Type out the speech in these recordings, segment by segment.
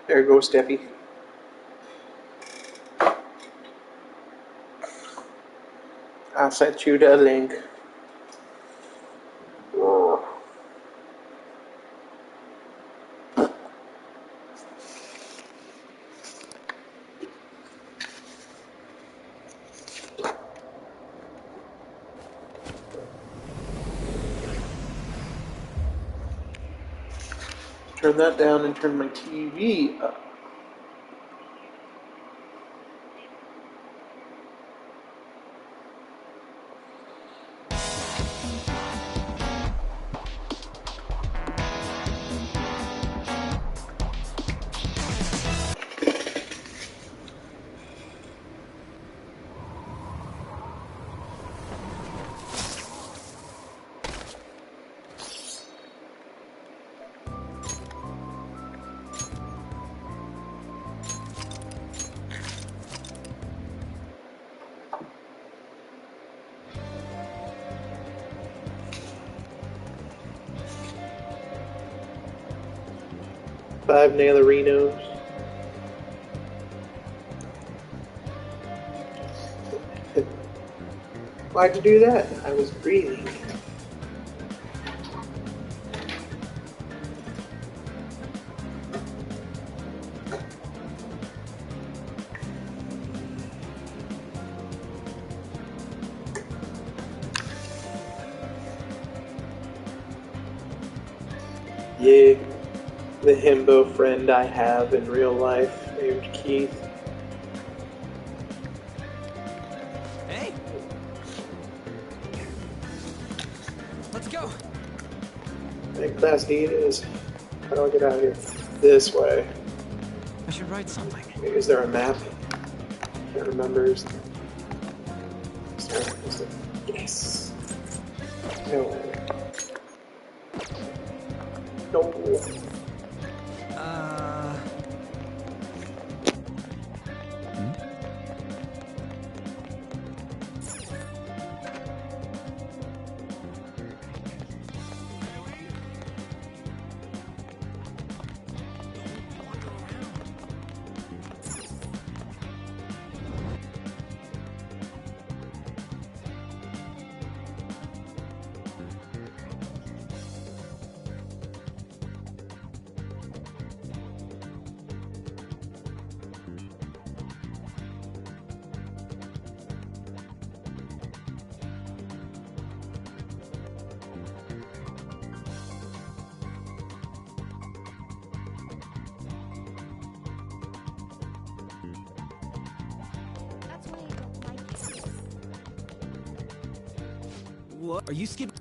There goes Steffi. I sent you the link. Turn that down and turn my TV up. Five Nailerinos. Why'd you do that? I was breathing. Yeah, the himbo friend I have in real life named Keith. Hey! Let's go! Hey, Class D it is. How do I get out of here? This way. I should write something. Is there a map? Can't remember. Yes. No. No. What? Are you skipping?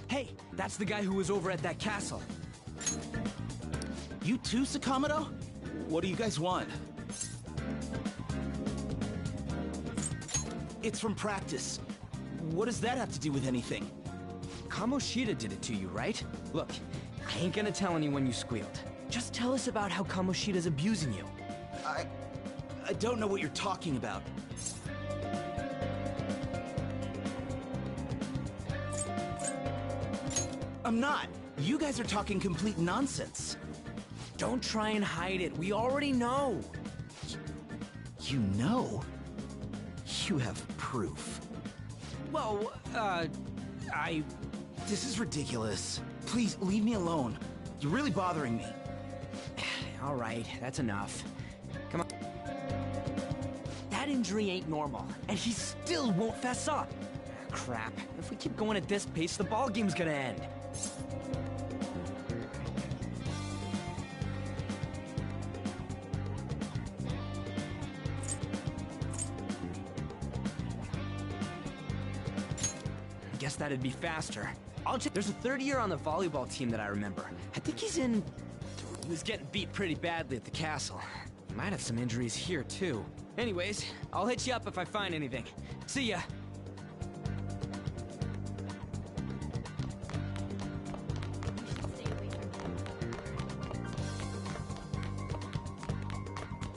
Hey, that's the guy who was over at that castle. You too, Sakamoto? What do you guys want? It's from practice. What does that have to do with anything? Kamoshida did it to you, right? Look, I ain't gonna tell anyone you squealed. Just tell us about how Kamoshida's abusing you. I don't know what you're talking about. I'm not. You guys are talking complete nonsense. Don't try and hide it. We already know. You know? You have proof. Well, This is ridiculous. Please, leave me alone. You're really bothering me. All right, that's enough. Come on. That injury ain't normal, and he still won't fess up. Crap. If we keep going at this pace, the ball game's gonna end. Guess that'd be faster. I'll check. There's a third year on the volleyball team that I remember. I think he's in... He was getting beat pretty badly at the castle. He might have some injuries here, too. Anyways, I'll hit you up if I find anything. See ya.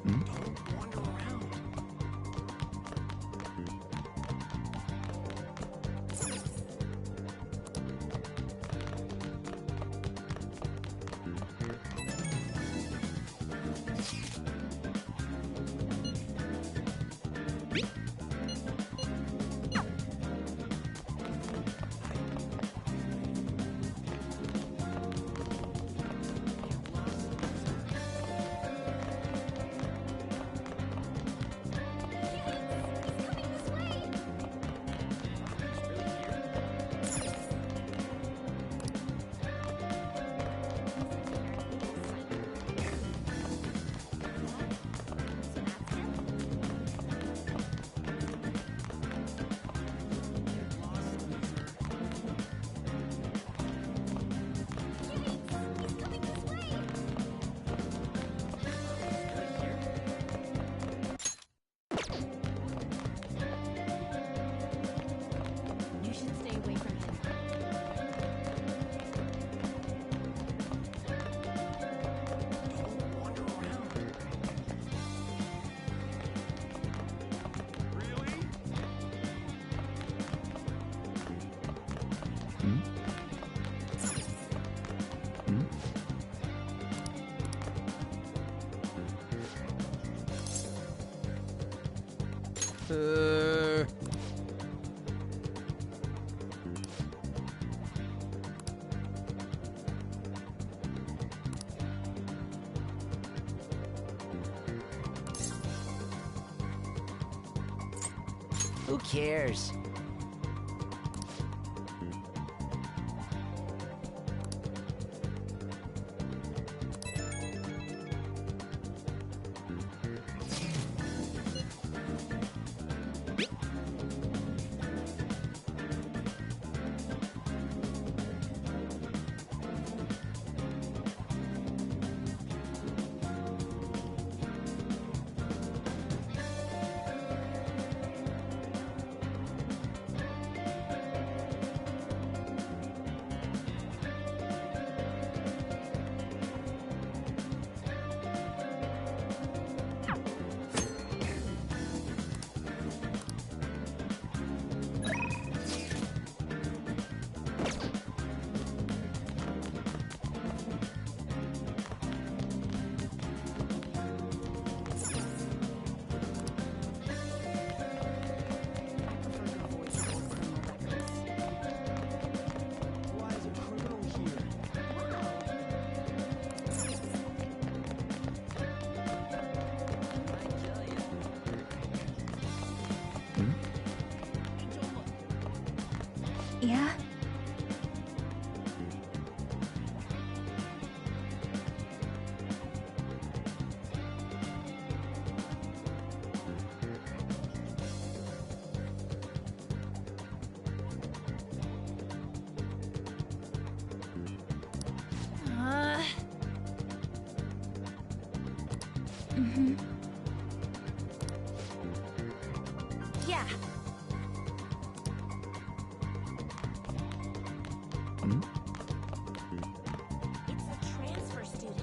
Don't wander around. Who cares? Yeah? Yeah. It's a transfer student.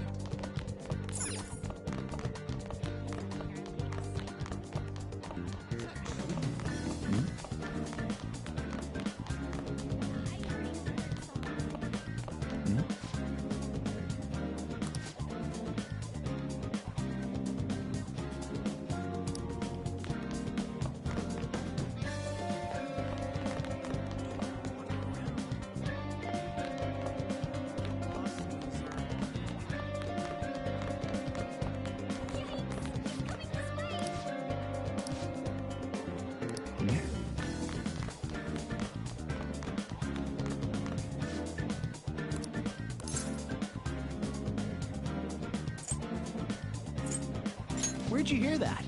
Where'd you hear that?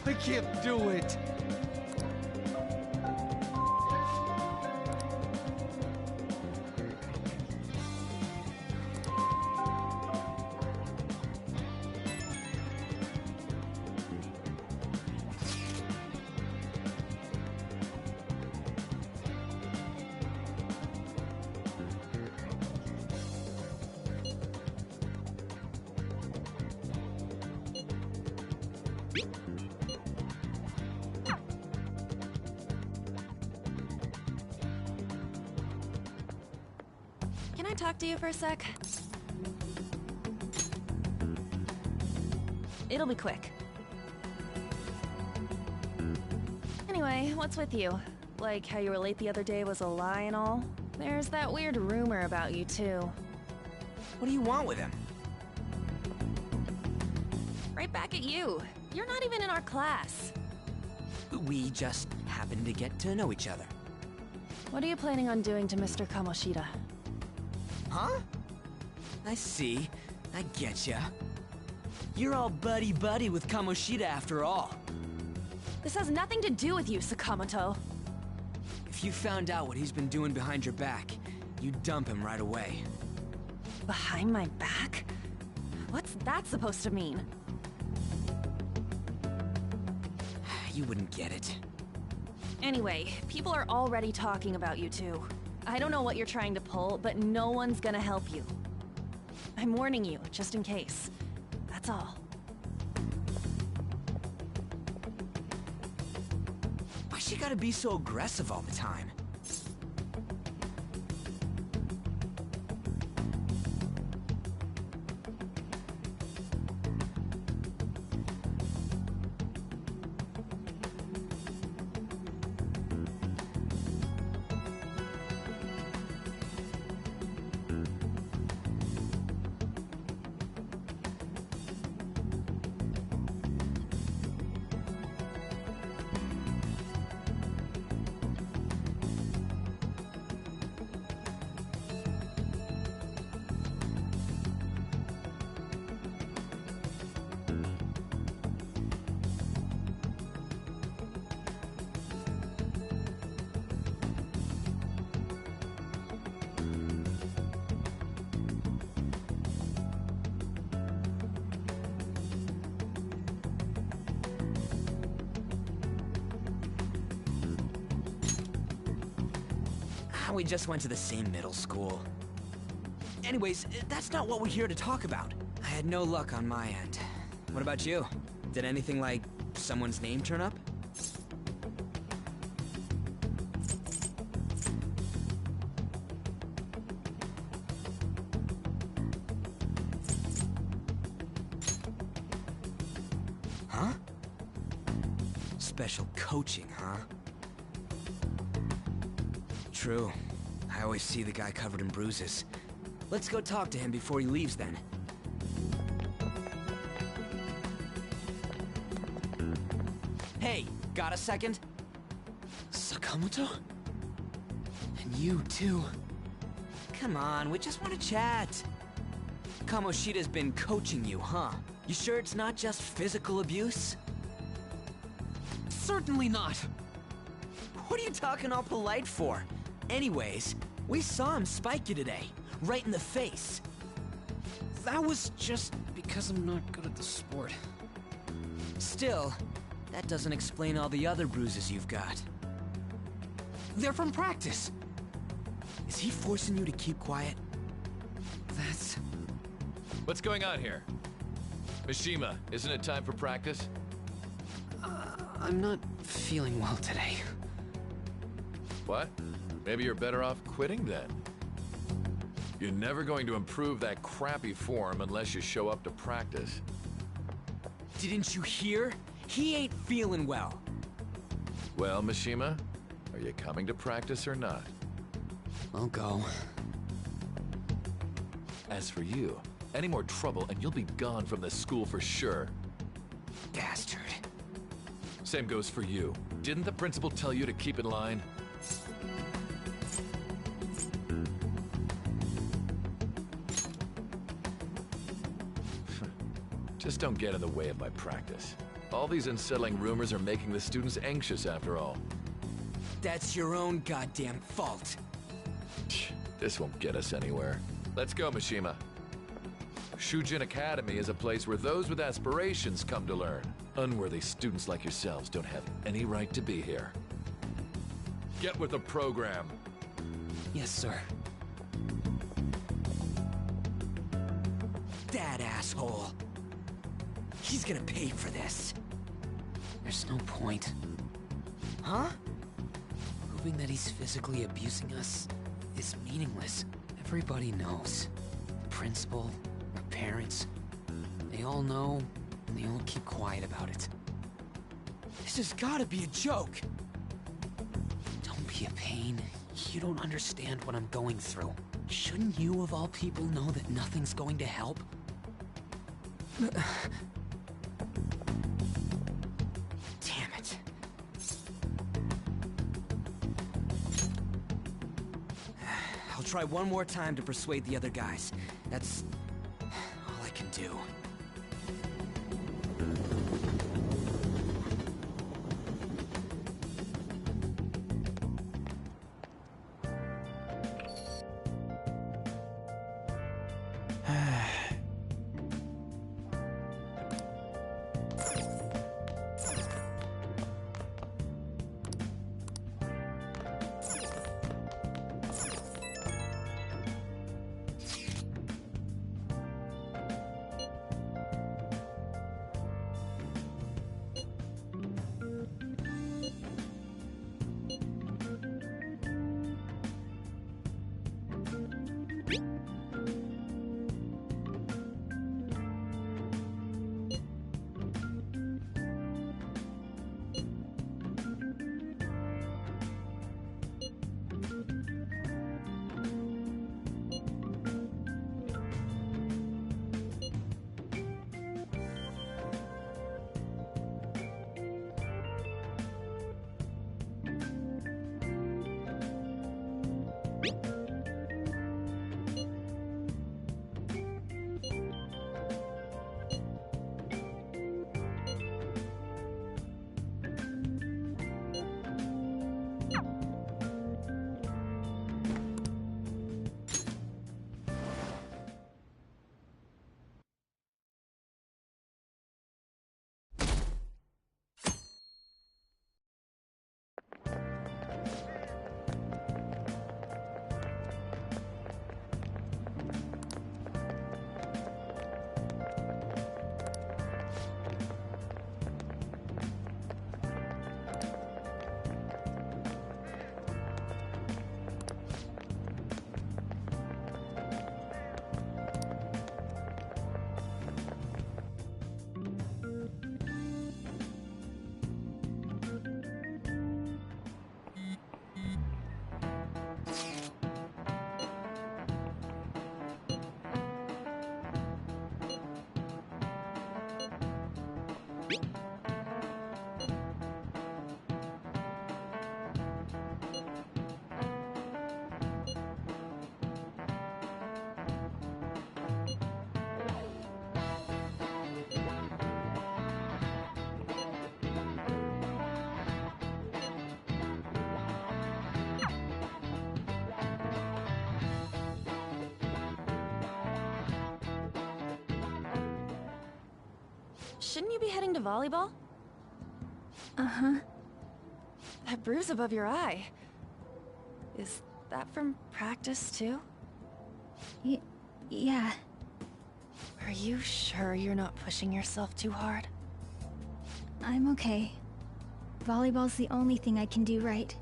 I can't do it. Can I talk to you for a sec? It'll be quick. Anyway, what's with you? Like how you were late the other day was a lie and all? There's that weird rumor about you too. What do you want with him? Right back at you. You're not even in our class. We just happen to get to know each other. What are you planning on doing to Mr. Kamoshida? Huh? I see. I getcha. You're all buddy-buddy with Kamoshida after all. This has nothing to do with you, Sakamoto. If you found out what he's been doing behind your back, you'd dump him right away. Behind my back? What's that supposed to mean? You wouldn't get it. Anyway, people are already talking about you two. I don't know what you're trying to pull, but no one's gonna help you. I'm warning you, just in case. That's all. Why she gotta be so aggressive all the time? We just went to the same middle school. Anyways, that's not what we're here to talk about. I had no luck on my end. What about you? Did anything like someone's name turn up? Huh? Special coaching, huh? True. I always see the guy covered in bruises. Let's go talk to him before he leaves then. Hey, got a second? Sakamoto? And you too. Come on, we just want to chat. Kamoshida's been coaching you, huh? You sure it's not just physical abuse? Certainly not. What are you talking all polite for? Anyways, we saw him spike you today, right in the face. That was just because I'm not good at the sport. Still, that doesn't explain all the other bruises you've got. They're from practice. Is he forcing you to keep quiet? That's... What's going on here? Mishima, isn't it time for practice? I'm not feeling well today. What? Maybe you're better off quitting then. You're never going to improve that crappy form unless you show up to practice. Didn't you hear? He ain't feeling well. Well, Mishima, are you coming to practice or not? I'll go. As for you, any more trouble and you'll be gone from this school for sure. Bastard. Same goes for you. Didn't the principal tell you to keep in line? Just don't get in the way of my practice. All these unsettling rumors are making the students anxious after all. That's your own goddamn fault. This won't get us anywhere. Let's go, Mishima. Shujin Academy is a place where those with aspirations come to learn. Unworthy students like yourselves don't have any right to be here. Get with the program. Yes, sir. That asshole. He's gonna pay for this. There's no point. Huh? Proving that he's physically abusing us is meaningless. Everybody knows. The principal, our parents, they all know, and they all keep quiet about it. This has gotta be a joke. Don't be a pain. You don't understand what I'm going through. Shouldn't you, of all people, know that nothing's going to help? Damn it. I'll try one more time to persuade the other guys. That's all I can do. Shouldn't you be heading to volleyball? Uh-huh. That bruise above your eye. Is that from practice, too? Yeah. Are you sure you're not pushing yourself too hard? I'm okay. Volleyball's the only thing I can do right.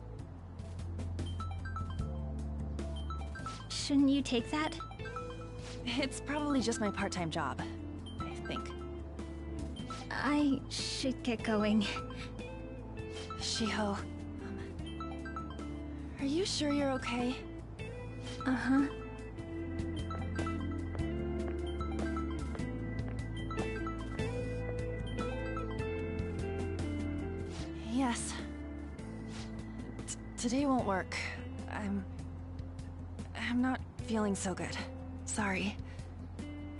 Shouldn't you take that? It's probably just my part-time job, I think. I should get going. Shiho, are you sure you're okay? Uh-huh. Yes. Today won't work. I'm not feeling so good. Sorry.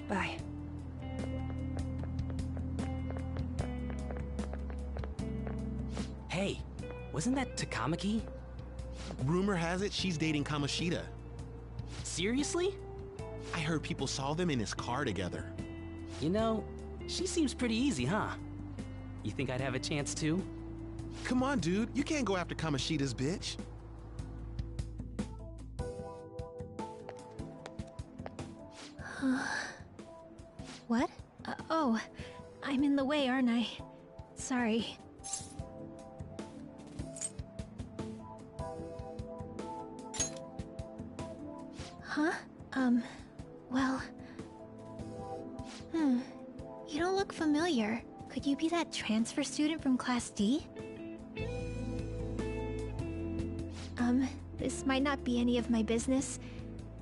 Bye. Hey, wasn't that Takamaki? Rumor has it she's dating Kamoshida. Seriously? I heard people saw them in his car together. You know, she seems pretty easy, huh? You think I'd have a chance too? Come on, dude. You can't go after Kamoshida's bitch. What? Oh, I'm in the way, aren't I? Sorry. Huh? Well... You don't look familiar. Could you be that transfer student from Class D? This might not be any of my business,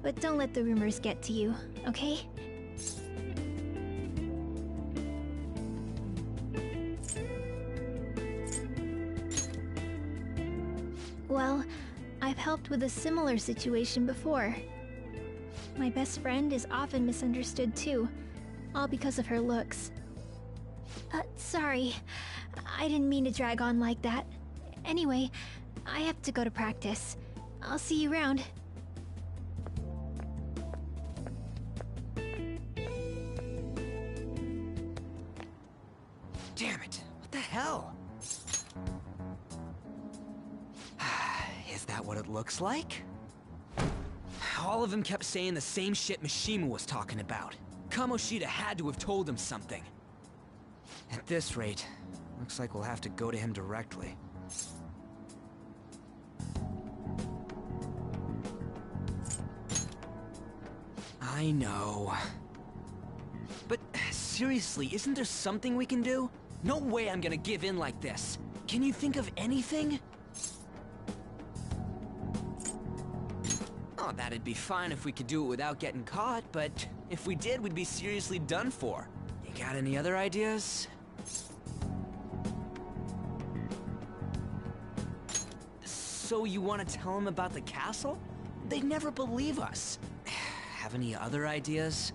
but don't let the rumors get to you, okay? Well, I've helped with a similar situation before. My best friend is often misunderstood too, all because of her looks. Sorry. I didn't mean to drag on like that. Anyway, I have to go to practice. I'll see you around. Damn it! What the hell? Is that what it looks like? All of them kept saying the same shit Mishima was talking about. Kamoshida had to have told him something. At this rate, looks like we'll have to go to him directly. I know. But seriously, isn't there something we can do? No way I'm gonna give in like this. Can you think of anything? Oh, that'd be fine if we could do it without getting caught, but if we did, we'd be seriously done for. You got any other ideas? So you want to tell them about the castle? They'd never believe us. Have any other ideas?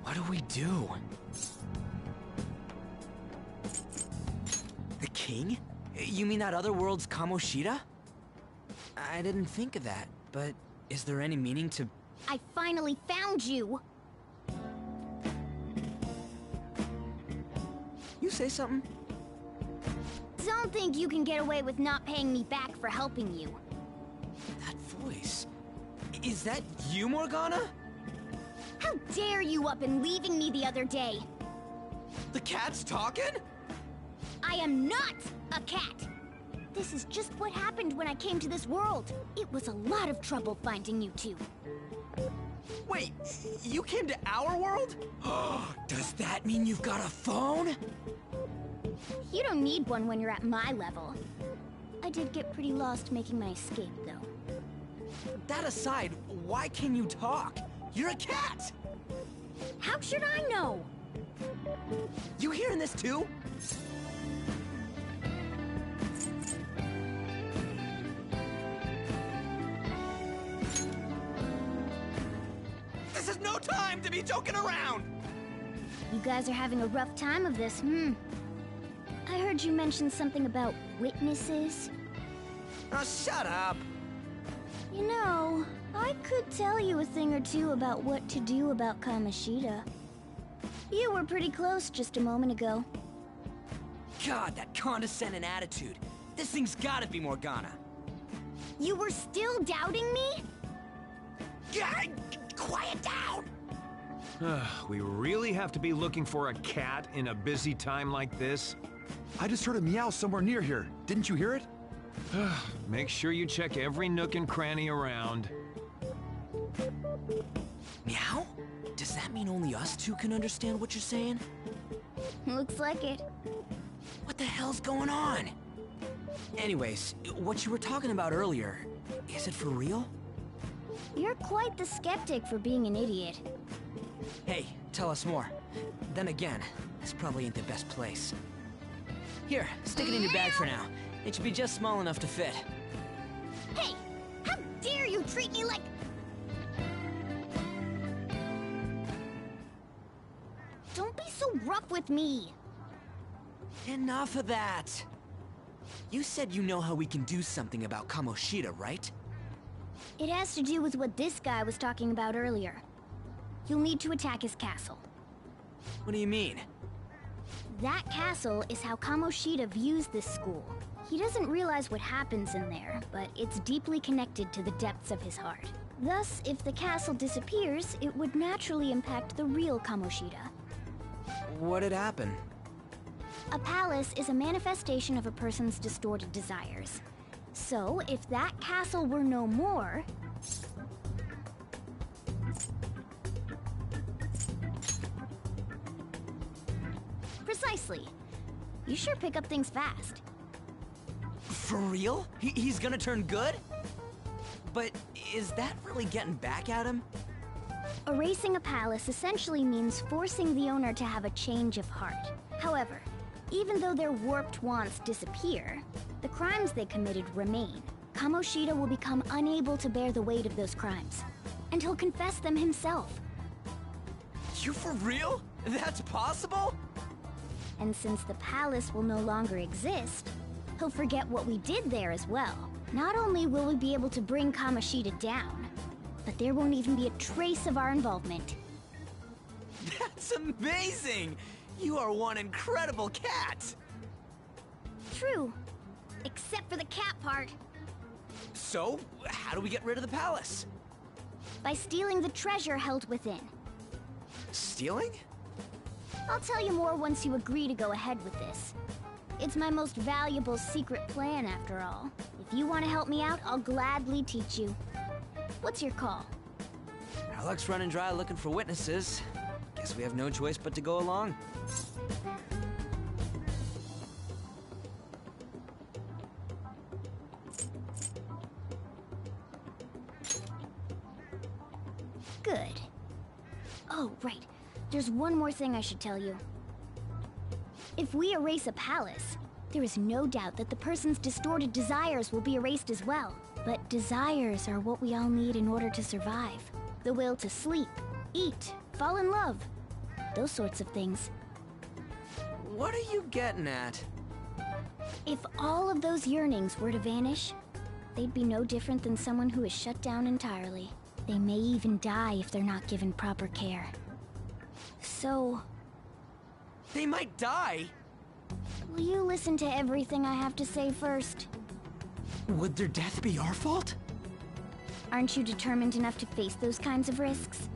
What do we do? The king? You mean that other world's Kamoshida? I didn't think of that, but is there any meaning to... I finally found you! You say something? Don't think you can get away with not paying me back for helping you. That voice... Is that you, Morgana? How dare you up and leaving me the other day? The cat's talking? I am not a cat! This is just what happened when I came to this world. It was a lot of trouble finding you two. Wait, you came to our world? Does that mean you've got a phone? You don't need one when you're at my level. I did get pretty lost making my escape, though. That aside, why can you talk? You're a cat! How should I know? You hearing this too? This is no time to be joking around! You guys are having a rough time of this, I heard you mention something about witnesses. Oh, shut up! You know, I could tell you a thing or two about what to do about Kamoshida. You were pretty close just a moment ago. God, that condescending attitude. This thing's gotta be Morgana. You were still doubting me? God, quiet down! We really have to be looking for a cat in a busy time like this? I just heard a meow somewhere near here. Didn't you hear it? Make sure you check every nook and cranny around. Meow? Does that mean only us two can understand what you're saying? Looks like it. What the hell's going on? Anyways, what you were talking about earlier, is it for real? You're quite the skeptic for being an idiot. Hey, tell us more. Then again, this probably ain't the best place. Here, stick it in your bag for now. It should be just small enough to fit. Hey! How dare you treat me like... Don't be so rough with me! Enough of that! You said you know how we can do something about Kamoshida, right? It has to do with what this guy was talking about earlier. You'll need to attack his castle. What do you mean? That castle is how Kamoshida views this school. He doesn't realize what happens in there, but it's deeply connected to the depths of his heart. Thus, if the castle disappears, it would naturally impact the real Kamoshida. What'd happen? A palace is a manifestation of a person's distorted desires. So, if that castle were no more... Precisely. You sure pick up things fast. For real? He's gonna turn good? But is that really getting back at him? Erasing a palace essentially means forcing the owner to have a change of heart. However, even though their warped wants disappear, the crimes they committed remain. Kamoshida will become unable to bear the weight of those crimes, and he'll confess them himself. You for real? That's possible? And since the palace will no longer exist, he'll forget what we did there as well. Not only will we be able to bring Kamoshida down, but there won't even be a trace of our involvement. That's amazing! You are one incredible cat! True. Except for the cat part. So, how do we get rid of the palace? By stealing the treasure held within. Stealing? I'll tell you more once you agree to go ahead with this. It's my most valuable secret plan, after all. If you want to help me out, I'll gladly teach you. What's your call? Our luck's running dry looking for witnesses. Guess we have no choice but to go along. Good. Oh, right. There's one more thing I should tell you. If we erase a palace, there is no doubt that the person's distorted desires will be erased as well. But desires are what we all need in order to survive. The will to sleep, eat, fall in love. Those sorts of things. What are you getting at? If all of those yearnings were to vanish, they'd be no different than someone who is shut down entirely. They may even die if they're not given proper care. So... They might die? will you listen to everything I have to say first? Would their death be our fault? Aren't you determined enough to face those kinds of risks?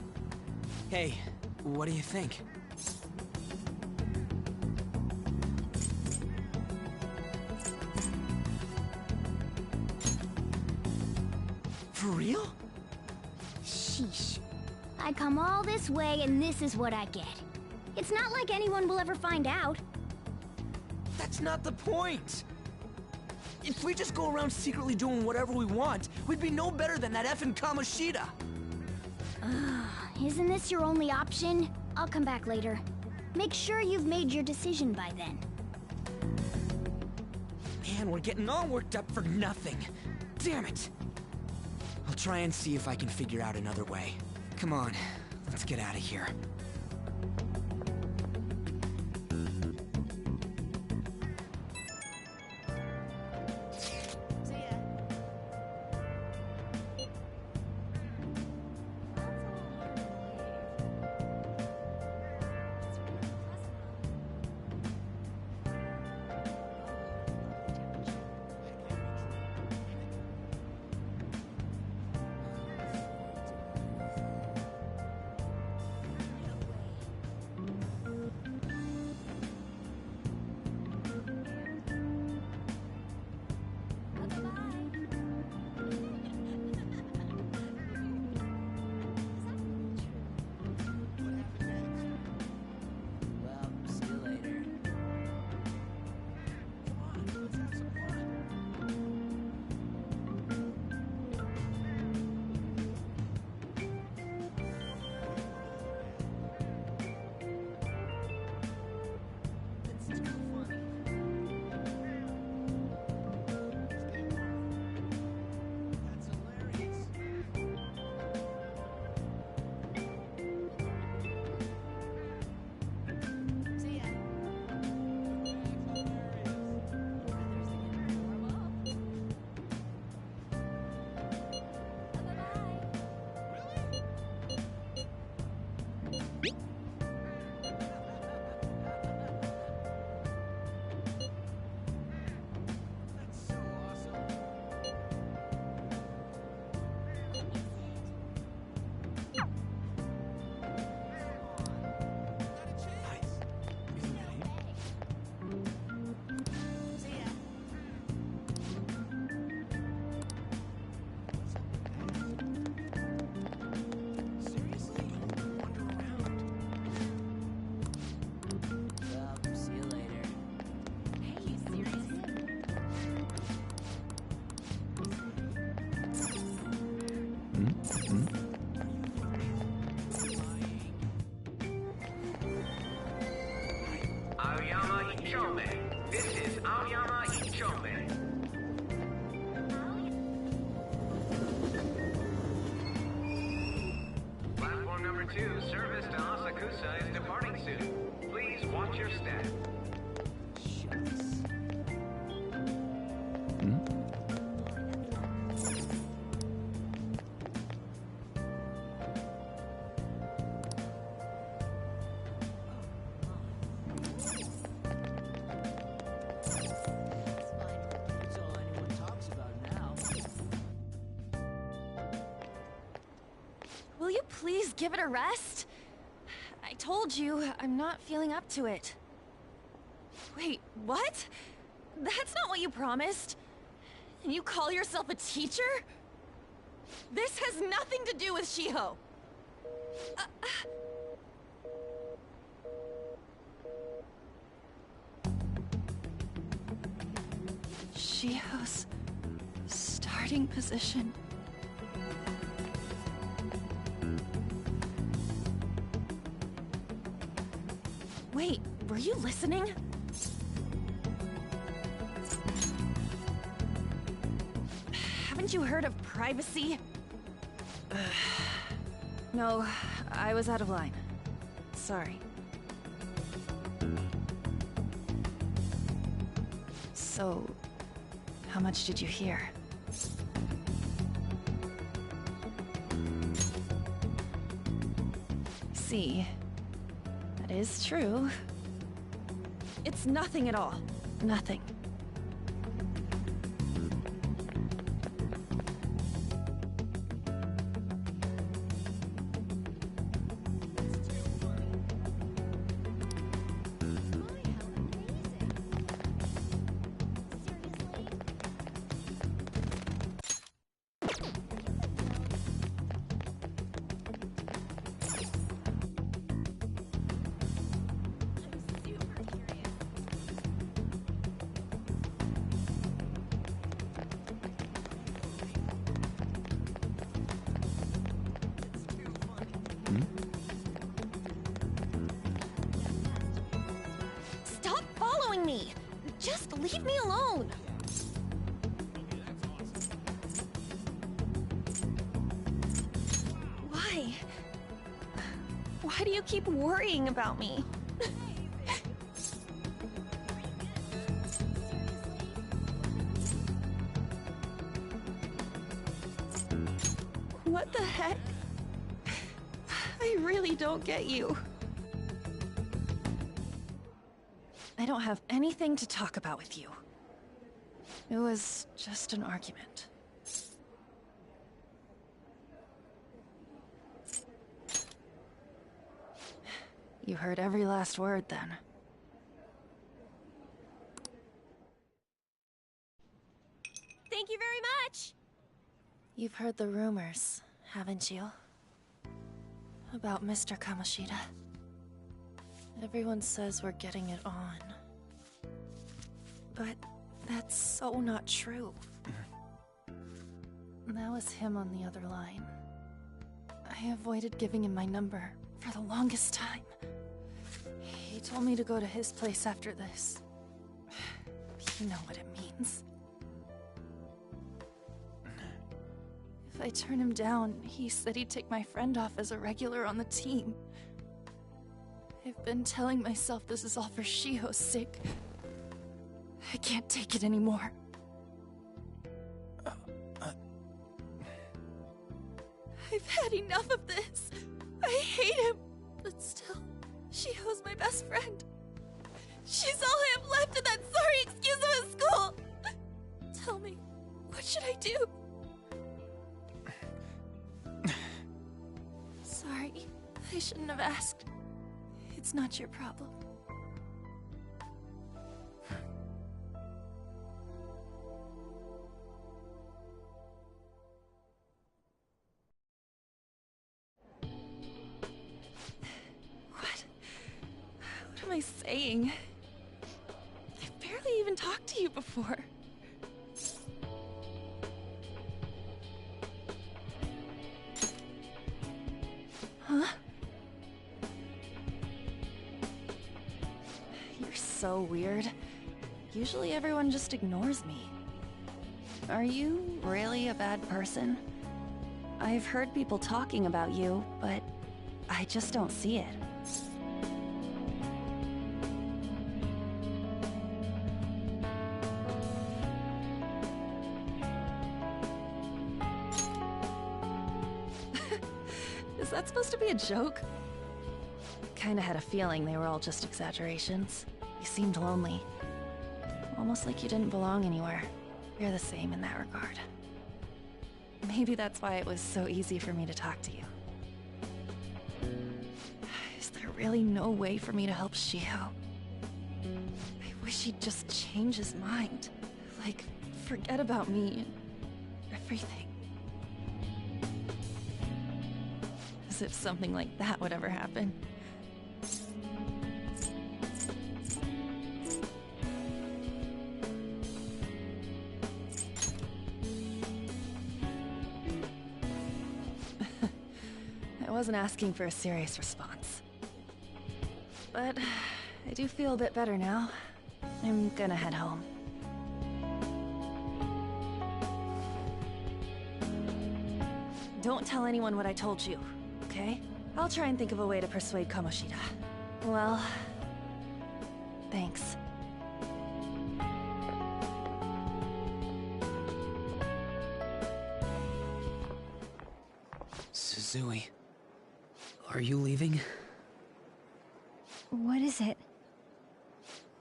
Hey, what do you think? For real? Sheesh. I come all this way and this is what I get. It's not like anyone will ever find out. That's not the point! If we just go around secretly doing whatever we want, we'd be no better than that effing Kamoshida! Isn't this your only option? I'll come back later. Make sure you've made your decision by then. Man, we're getting all worked up for nothing. Damn it! I'll try and see if I can figure out another way. Come on, let's get out of here. Aoyama Ichome. This is Aoyama Ichome. Platform number 2, service to Asakusa is departing soon. Please watch your step. Will you please give it a rest? I told you, I'm not feeling up to it. Wait, what? That's not what you promised. And you call yourself a teacher? This has nothing to do with Shiho. Shiho's starting position. Wait, were you listening? Haven't you heard of privacy? No, I was out of line. Sorry. So, how much did you hear? See, that is true. It's nothing at all. Nothing. Just leave me alone! Why? Why do you keep worrying about me? What the heck? I really don't get you. I don't have anything to talk about with you. It was just an argument. You heard every last word then. Thank you very much! You've heard the rumors, haven't you? About Mr. Kamoshida. Everyone says we're getting it on. But that's so not true. That was him on the other line. I avoided giving him my number for the longest time. He told me to go to his place after this. You know what it means. If I turn him down, he said he'd take my friend off as a regular on the team. I've been telling myself this is all for Shiho's sake. I can't take it anymore. I've had enough of this. I hate him. But still, Shiho's my best friend. She's all I have left in that sorry excuse of a school. Tell me, what should I do? Sorry, I shouldn't have asked. It's not your problem. What am I saying? I've barely even talked to you before. Huh? You're so weird. Usually everyone just ignores me. Are you really a bad person? I've heard people talking about you, but I just don't see it. Is that supposed to be a joke? Kinda had a feeling they were all just exaggerations. You seemed lonely. Almost like you didn't belong anywhere. You're the same in that regard. Maybe that's why it was so easy for me to talk to you. Is there really no way for me to help Shiho? I wish he'd just change his mind. Like, forget about me and everything. As if something like that would ever happen. I wasn't asking for a serious response. But I do feel a bit better now. I'm gonna head home. Don't tell anyone what I told you, okay? I'll try and think of a way to persuade Kamoshida. Well, thanks. Suzui, are you leaving? What is it?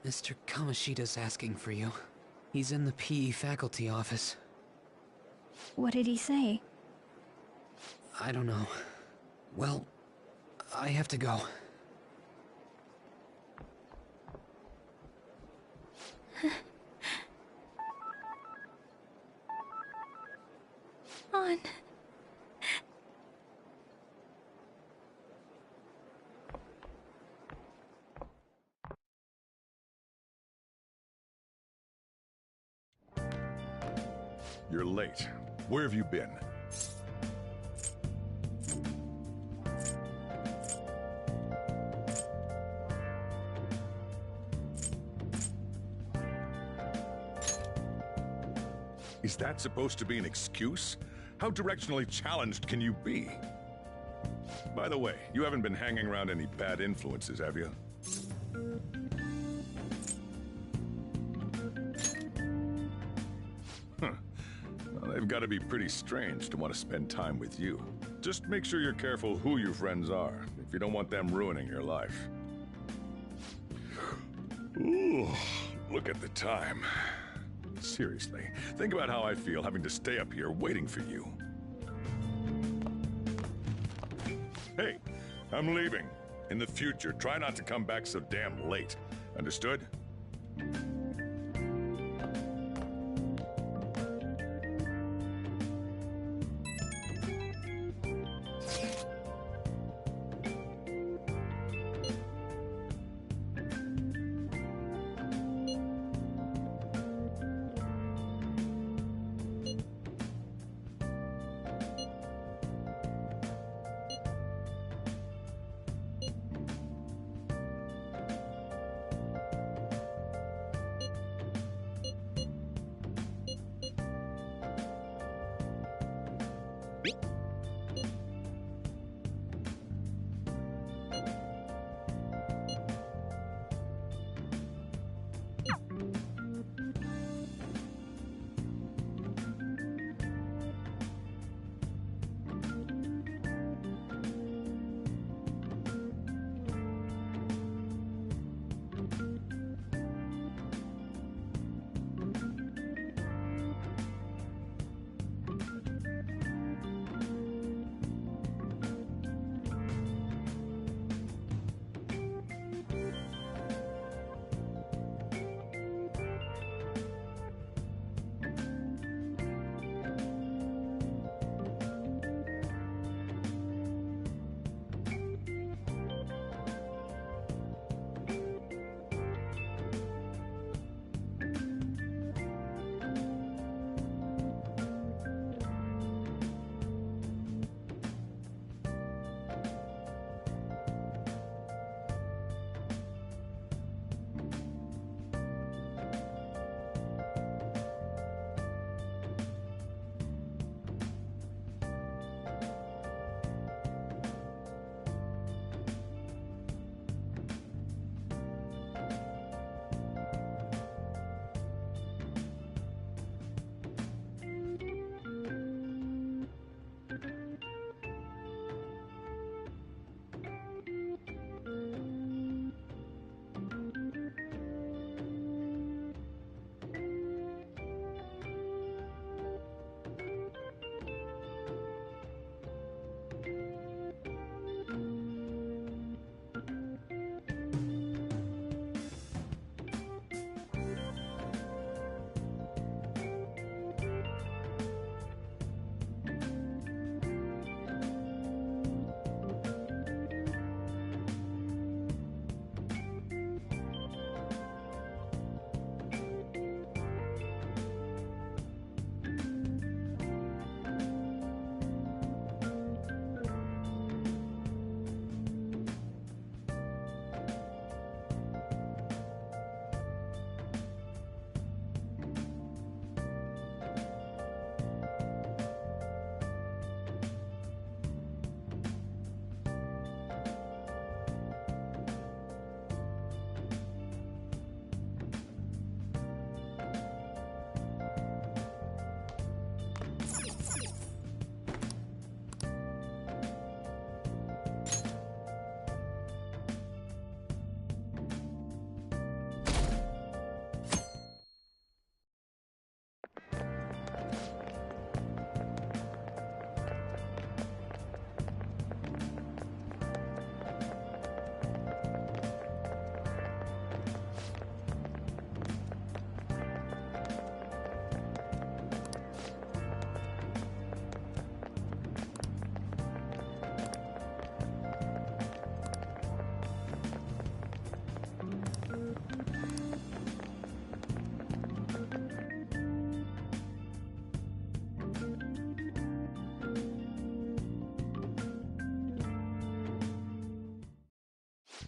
Mr. Kamoshida's asking for you. He's in the PE faculty office. What did he say? I don't know. Well, I have to go. On. You're late. Where have you been? Is that supposed to be an excuse? How directionally challenged can you be? By the way, you haven't been hanging around any bad influences, have you? Huh. Well, they've got to be pretty strange to want to spend time with you. Just make sure you're careful who your friends are, if you don't want them ruining your life. Ooh, look at the time. Seriously, think about how I feel having to stay up here waiting for you. Hey, I'm leaving. In the future, try not to come back so damn late. Understood?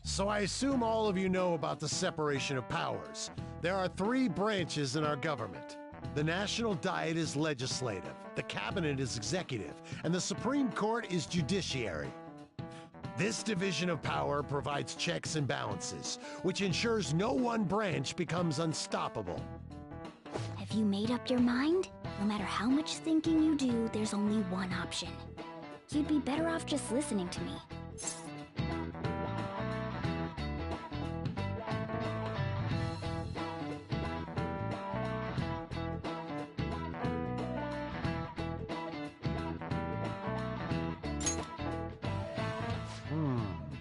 So I assume all of you know about the separation of powers. There are 3 branches in our government. The National Diet is legislative, the Cabinet is executive, and the Supreme Court is judiciary. This division of power provides checks and balances, which ensures no one branch becomes unstoppable. Have you made up your mind? No matter how much thinking you do, there's only one option. You'd be better off just listening to me.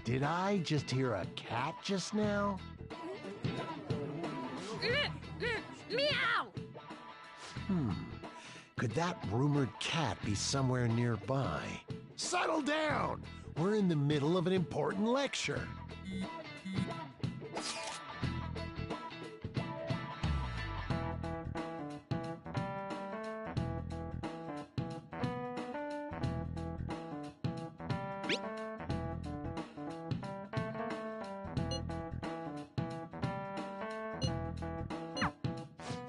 Did I just hear a cat just now? Meow! Could that rumored cat be somewhere nearby? Settle down! We're in the middle of an important lecture.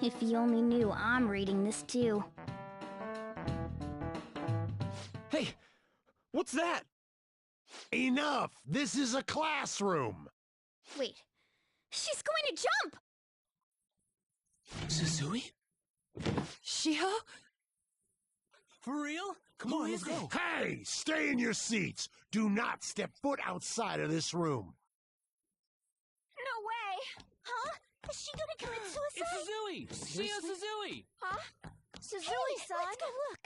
If you only knew I'm reading this too. Hey, what's that? Enough! This is a classroom! Wait, she's going to jump! Suzui? Shiho? For real? Come on, let's go. Hey! Stay in your seats! Do not step foot outside of this room! No way! Huh? Is she gonna commit suicide? It's Suzui! Shio Suzui! Huh? Suzui-san! Let's go look!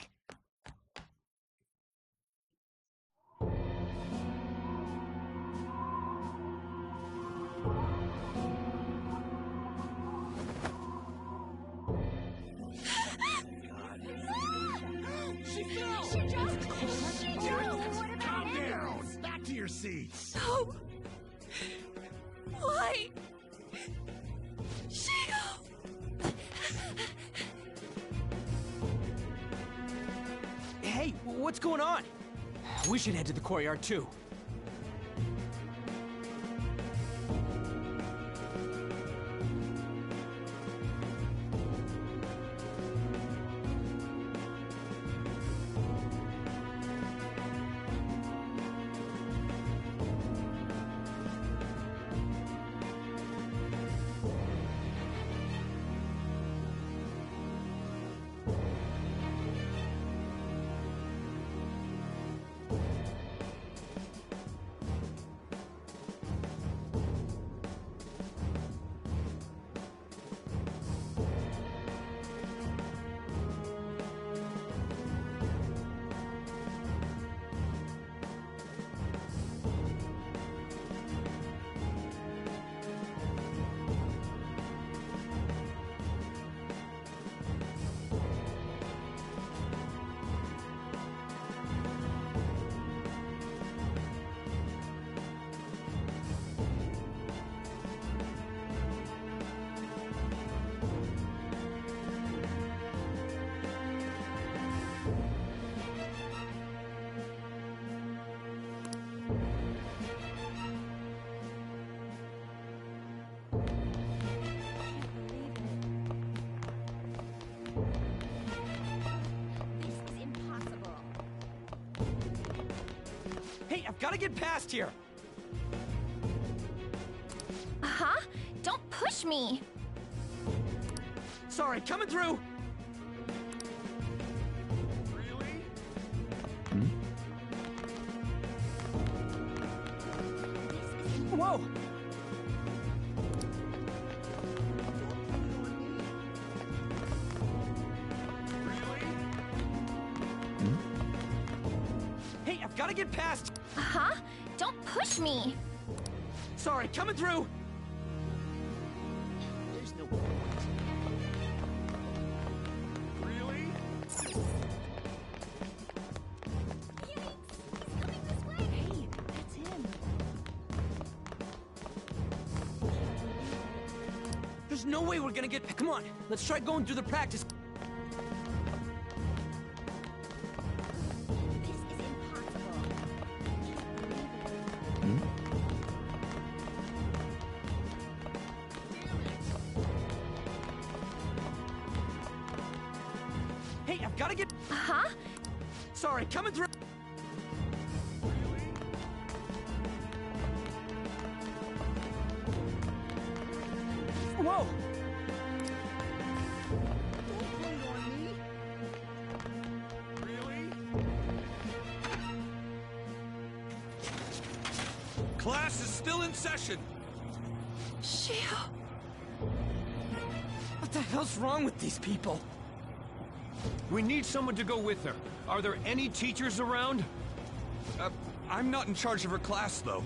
She fell! She jumped! Calm down! Back to your seats! No! Why? Shio! Hey, what's going on? We should head to the courtyard too. Hey, I've got to get past here! Huh? Don't push me! Sorry, coming through! Really? Whoa! Hey, I've got to get past... Huh? Don't push me! Sorry, coming through! There's no point. Really? Hey, that's him. There's no way we're gonna get... Come on, let's try going through the practice... This is impossible. Gotta get... Huh? Sorry, coming through... Whoa! Class is still in session. Shio. What the hell's wrong with these people? We need someone to go with her. Are there any teachers around? I'm not in charge of her class, though.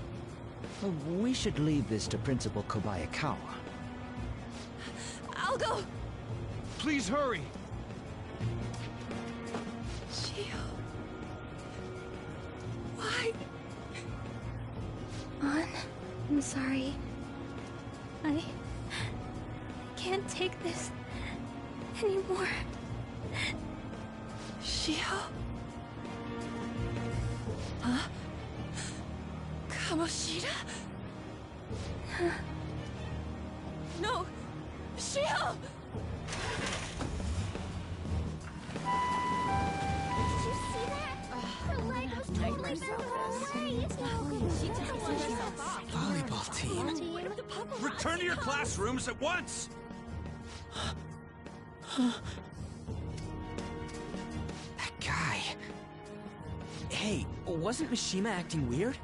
Well, we should leave this to Principal Kobayakawa. I'll go. Please hurry. Shio. Why? Ann, I'm sorry. I can't take this anymore. Shio? Huh? Kamoshida? No! Shio! Did you see that? Her leg was totally Volleyball team. Return to your classrooms at once! That guy... Hey, wasn't Mishima acting weird?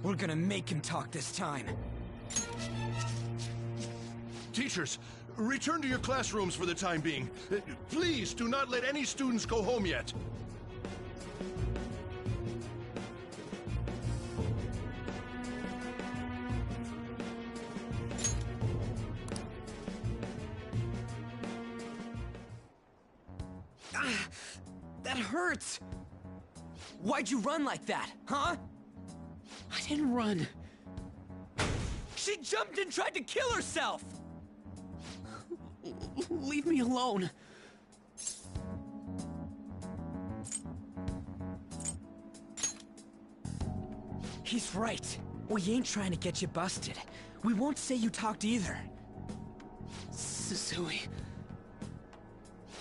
We're gonna make him talk this time. Teachers, return to your classrooms for the time being. Please do not let any students go home yet. That hurts! Why'd you run like that, huh? I didn't run. She jumped and tried to kill herself! Leave me alone. He's right. We ain't trying to get you busted. We won't say you talked either. Suzui...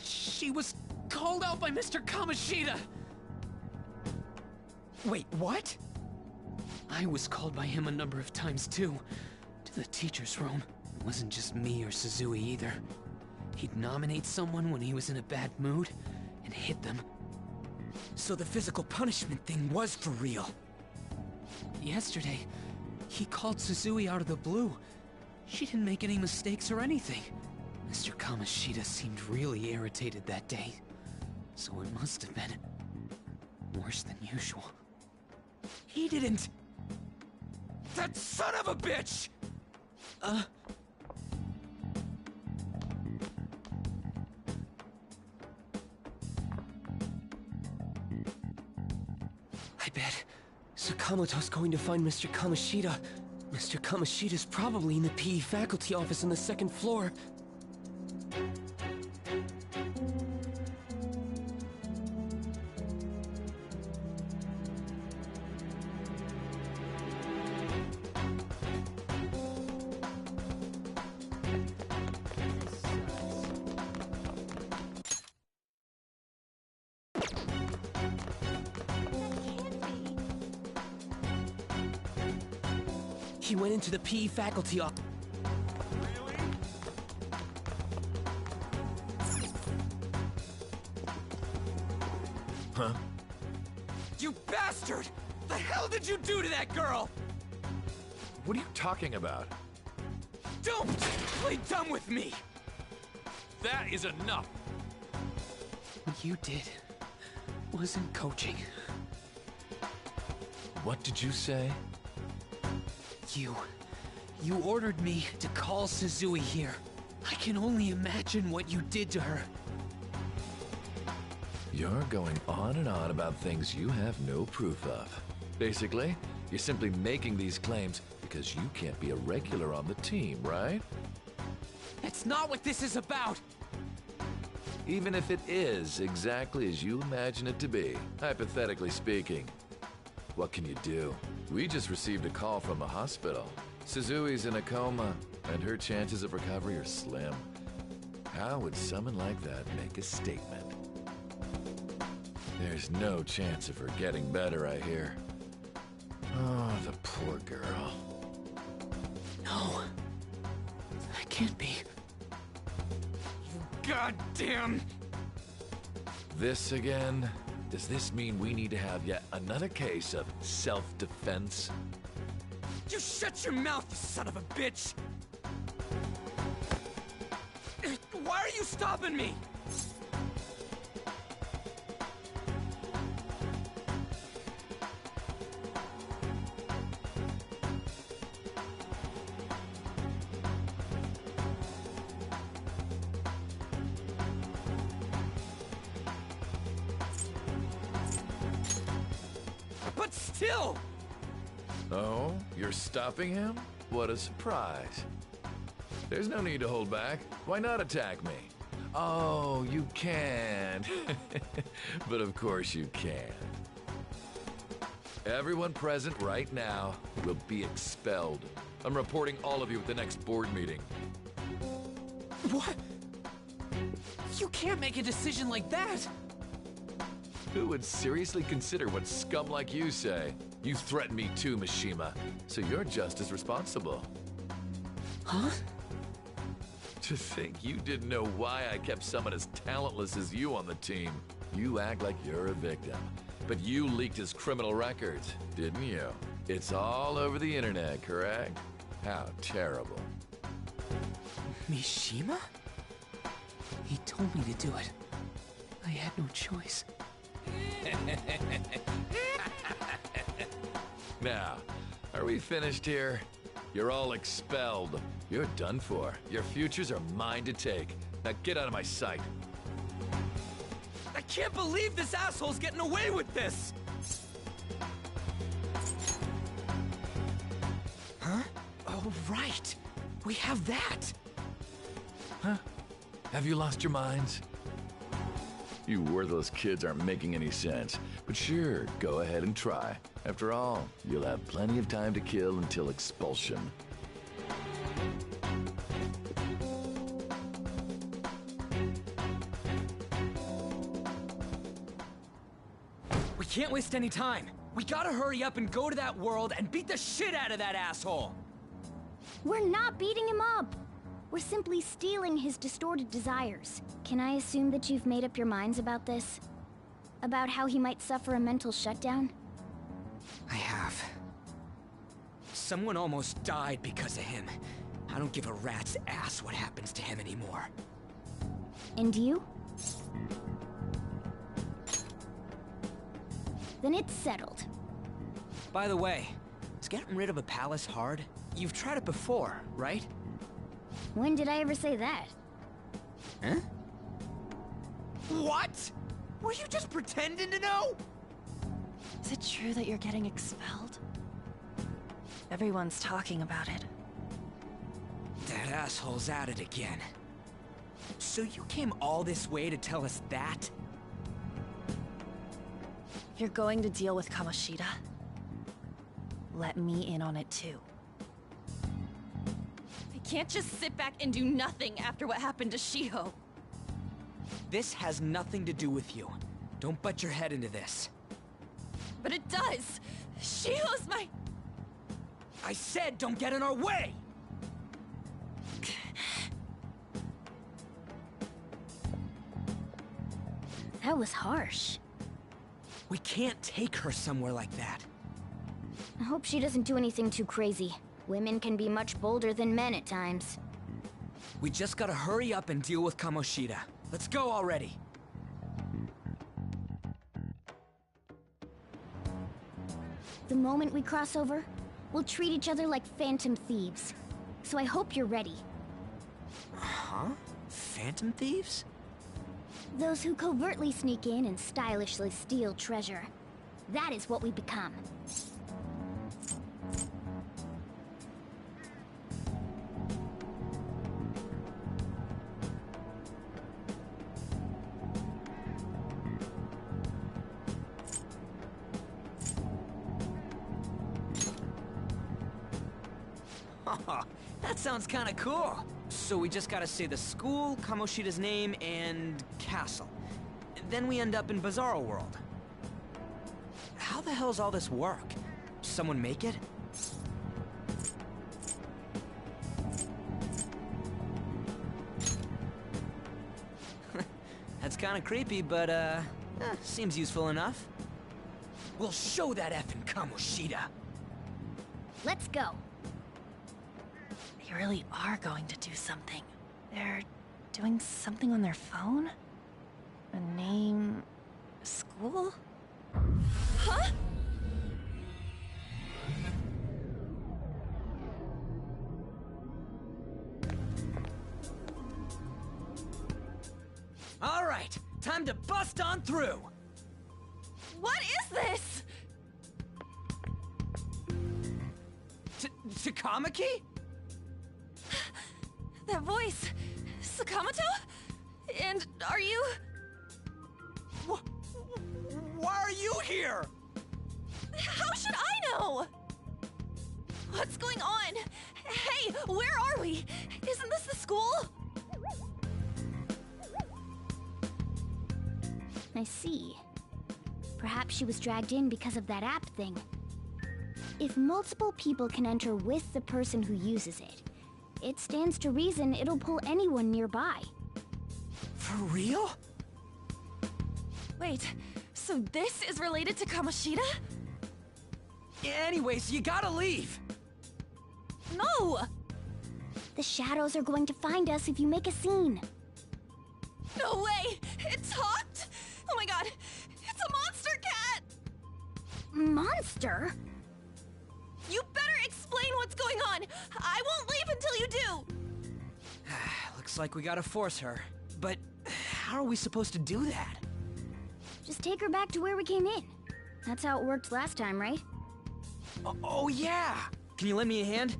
She was called out by Mr. Kamoshida! Wait, what? I was called by him a number of times too. To the teacher's room. It wasn't just me or Suzui either. He'd nominate someone when he was in a bad mood, and hit them. So the physical punishment thing was for real? Yesterday, he called Suzui out of the blue. She didn't make any mistakes or anything. Mr. Kamoshida seemed really irritated that day. So it must have been worse than usual. He didn't... That son of a bitch! I bet Sakamoto's going to find Mr. Kamoshida. Mr. Kamoshida's probably in the PE faculty office on the second floor. He went into the PE faculty office. Huh? You bastard! The hell did you do to that girl? What are you talking about? Don't play dumb with me! That is enough! What you did wasn't coaching. What did you say? You ordered me to call Suzui here. I can only imagine what you did to her. You're going on and on about things you have no proof of. Basically, you're simply making these claims because you can't be a regular on the team, right? That's not what this is about! Even if it is exactly as you imagine it to be, hypothetically speaking, what can you do? We just received a call from a hospital. Suzui's in a coma, and her chances of recovery are slim. How would someone like that make a statement? There's no chance of her getting better, I hear. Oh, the poor girl. No. That can't be. You goddamn... This again? Does this mean we need to have yet another case of self-defense? You shut your mouth, you son of a bitch! Why are you stopping me? But still! Oh, you're stopping him? What a surprise. There's no need to hold back. Why not attack me? Oh, you can. But of course you can. Everyone present right now will be expelled. I'm reporting all of you at the next board meeting. What? You can't make a decision like that! Who would seriously consider what scum like you say? You threatened me too, Mishima, so you're just as responsible. Huh? To think you didn't know why I kept someone as talentless as you on the team. You act like you're a victim, but you leaked his criminal records, didn't you? It's all over the internet, correct? How terrible. Mishima? He told me to do it. I had no choice. Now, are we finished here? You're all expelled. You're done for. Your futures are mine to take. Now get out of my sight. I can't believe this asshole's getting away with this! Huh? Oh, right. We have that. Huh? Have you lost your minds? You worthless kids aren't making any sense. But sure, go ahead and try. After all, you'll have plenty of time to kill until expulsion. We can't waste any time. We gotta hurry up and go to that world and beat the shit out of that asshole! We're not beating him up! We're simply stealing his distorted desires. Can I assume that you've made up your minds about this? About how he might suffer a mental shutdown? I have. Someone almost died because of him. I don't give a rat's ass what happens to him anymore. And you? Then it's settled. By the way, is getting rid of a palace hard? You've tried it before, right? When did I ever say that? Huh? What? Were you just pretending to know? Is it true that you're getting expelled? Everyone's talking about it. That asshole's at it again. So you came all this way to tell us that? If you're going to deal with Kamoshida, let me in on it too. I can't just sit back and do nothing after what happened to Shiho. This has nothing to do with you. Don't butt your head into this. But it does! Shiho's my... I said don't get in our way! That was harsh. We can't take her somewhere like that. I hope she doesn't do anything too crazy. Women can be much bolder than men at times. We just gotta hurry up and deal with Kamoshida. Let's go already. The moment we cross over, we'll treat each other like phantom thieves. So I hope you're ready. Huh? Phantom thieves? Those who covertly sneak in and stylishly steal treasure. That is what we become. That sounds kinda cool. So we just gotta say the school, Kamoshida's name, and castle. Then we end up in Bizarro World. How the hell's all this work? Someone make it? That's kinda creepy, but seems useful enough. We'll show that effing Kamoshida. Let's go. They really are going to do something. They're doing something on their phone? A name... a school? Huh? All right, time to bust on through. What is this? Takamaki? That voice... Sakamoto? And are you... Why are you here? How should I know? What's going on? Hey, where are we? Isn't this the school? I see. Perhaps she was dragged in because of that app thing. If multiple people can enter with the person who uses it, it stands to reason it'll pull anyone nearby. For real? Wait, so this is related to Kamoshida? Anyways, you gotta leave! No! The shadows are going to find us if you make a scene. No way! It talked! Oh my god! It's a monster cat! Monster? You better explain what's going on! I won't leave until you do! Looks like we gotta force her. But how are we supposed to do that? Just take her back to where we came in. That's how it worked last time, right? Oh yeah! Can you lend me a hand?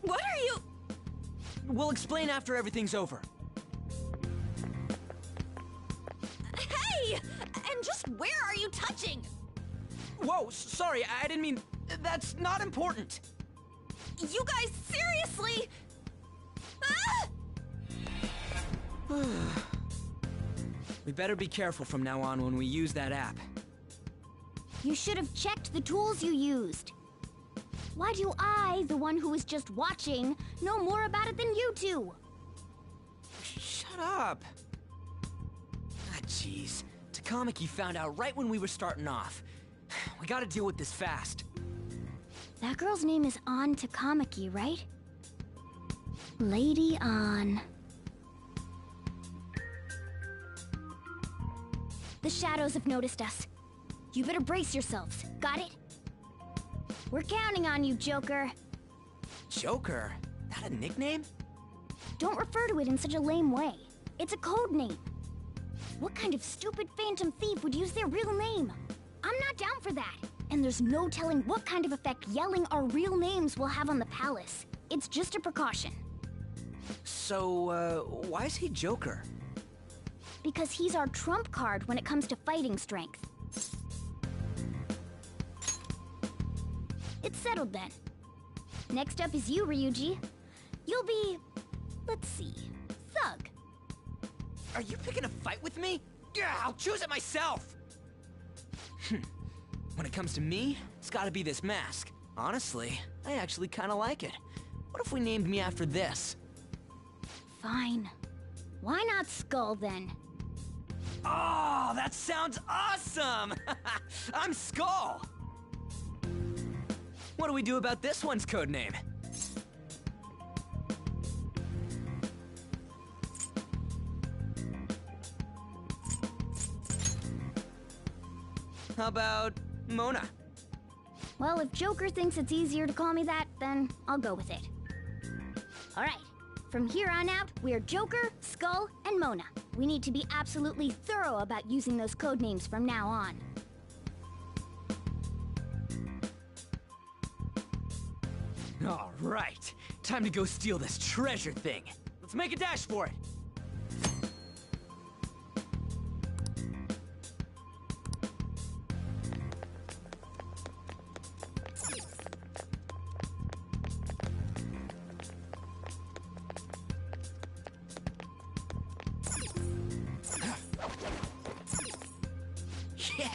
What are you... We'll explain after everything's over. Hey! And just where are you touching? Whoa, sorry, I didn't mean... That's not important. You guys, seriously? Ah! We better be careful from now on when we use that app. You should have checked the tools you used. Why do I, the one who was just watching, know more about it than you two? Shut up. Ah, jeez. Takamaki found out right when we were starting off. We gotta deal with this fast. That girl's name is An Takamaki, right? Lady An. The shadows have noticed us. You better brace yourselves. Got it? We're counting on you, Joker. Joker? That a nickname? Don't refer to it in such a lame way. It's a code name. What kind of stupid phantom thief would use their real name? I'm not down for that. And there's no telling what kind of effect yelling our real names will have on the palace. It's just a precaution. So, why is he Joker? Because he's our trump card when it comes to fighting strength. It's settled then. Next up is you, Ryuji. You'll be... let's see... Thug. Are you picking a fight with me? Yeah, I'll choose it myself! When it comes to me, it's gotta be this mask. Honestly, I actually kinda like it. What if we named me after this? Fine. Why not Skull, then? Oh, that sounds awesome! I'm Skull! What do we do about this one's codename? How about Mona? Well, if Joker thinks it's easier to call me that, then I'll go with it. Alright, from here on out, we're Joker, Skull, and Mona. We need to be absolutely thorough about using those codenames from now on. Alright, time to go steal this treasure thing. Let's make a dash for it. Yeah!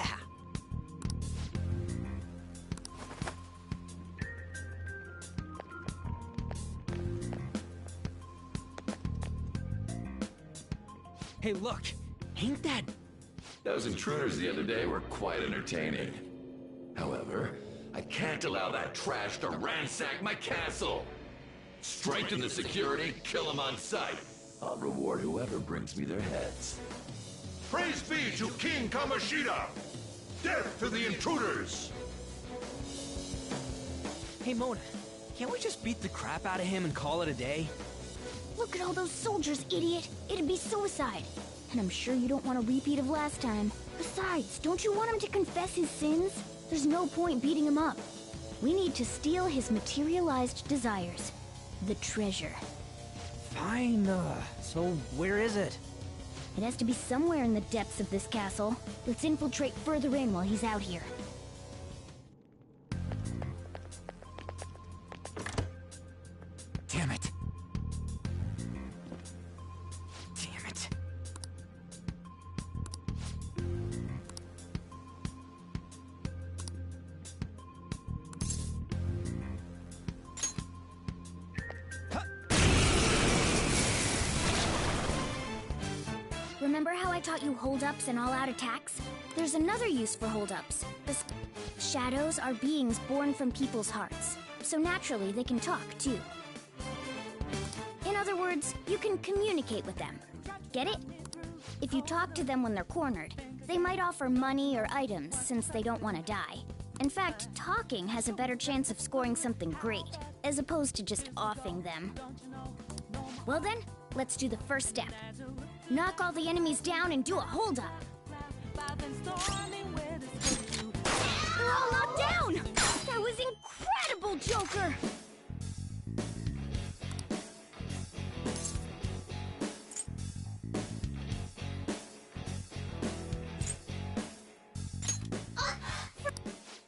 Hey, look! Ain't that... Those intruders the other day were quite entertaining. However, I can't allow that trash to ransack my castle! Strengthen the security, kill them on sight. I'll reward whoever brings me their heads. Praise be to King Kamoshida! Death to the intruders! Hey, Mona, can't we just beat the crap out of him and call it a day? Look at all those soldiers, idiot! It'd be suicide. And I'm sure you don't want a repeat of last time. Besides, don't you want him to confess his sins? There's no point beating him up. We need to steal his materialized desires. The treasure. Fine, so where is it? It has to be somewhere in the depths of this castle. Let's infiltrate further in while he's out here. Damn it. Damn it. Remember how I taught you hold-ups and all-out attacks? There's another use for hold-ups. Shadows are beings born from people's hearts, so naturally they can talk, too. In other words, you can communicate with them. Get it? If you talk to them when they're cornered, they might offer money or items since they don't want to die. In fact, talking has a better chance of scoring something great, as opposed to just offing them. Well then, let's do the first step. Knock all the enemies down and do a hold-up. They're all knocked down! That was incredible, Joker!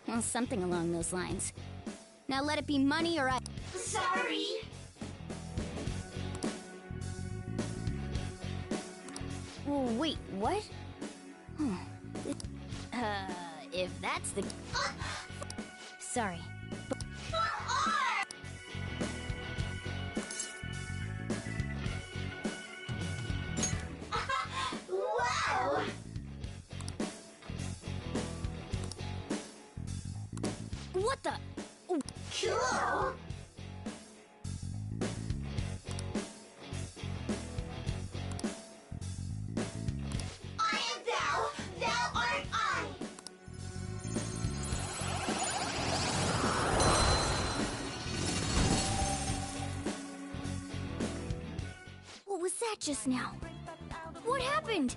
Well, something along those lines. Now let it be money or I... Sorry! Oh, wait, what? If that's the... Sorry. Wow! What the? Oh. Cool! I am thou, thou art I! What was that just now? What happened?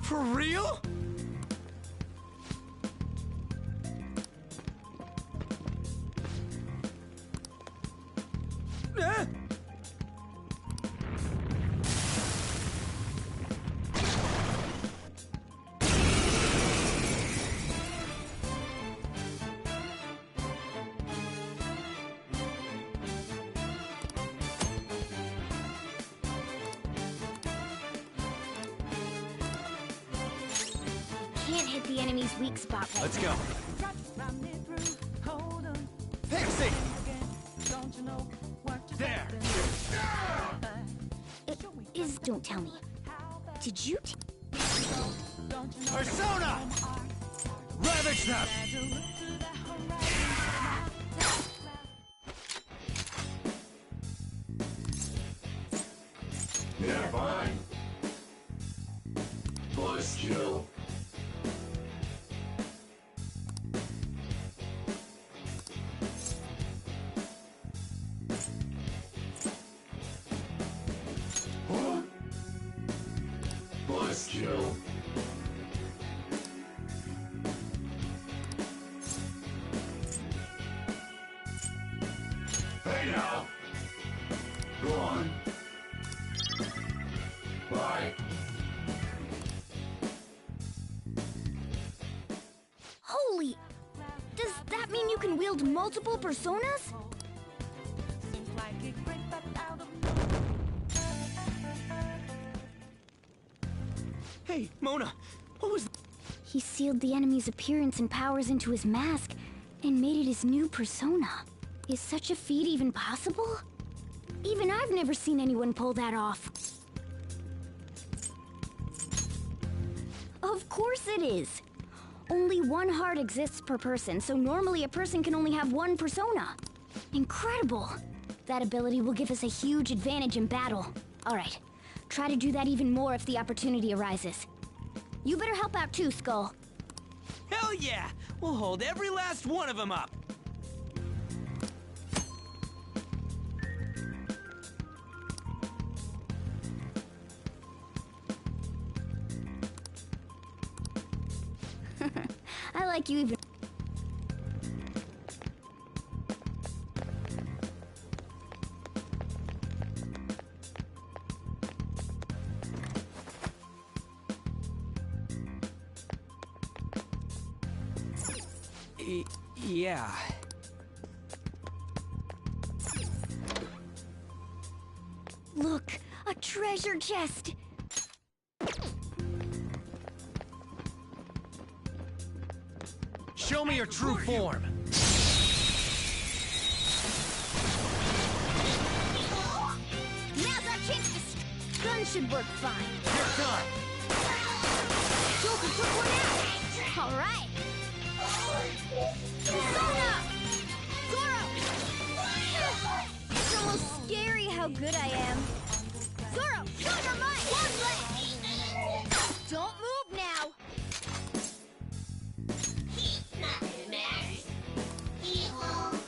For real? Can't hit the enemy's weak spot right Let's now. go. Pixie! There! Don't tell me. Did you Persona! Ravage them! Yeah, fine. Plus kill. Huh? Plus kill. Hey now! Go on. Bye. Holy! Does that mean you can wield multiple personas? Hey, Mona! What was... He sealed the enemy's appearance and powers into his mask and made it his new persona. Is such a feat even possible? Even I've never seen anyone pull that off. Of course it is! Only one heart exists per person, so normally a person can only have one persona. Incredible! That ability will give us a huge advantage in battle. Alright, try to do that even more if the opportunity arises. You better help out too, Skull. Hell yeah! We'll hold every last one of them up! I like you even... Yeah. Look, a treasure chest! Show me your true form. Now's our chance to... Gun should work fine. You're done. Joker took one out. All right. Persona! Zoro! It's almost scary how good I am. Zoro, show your mind! One leg! Don't move now! Nothing matters. Evil.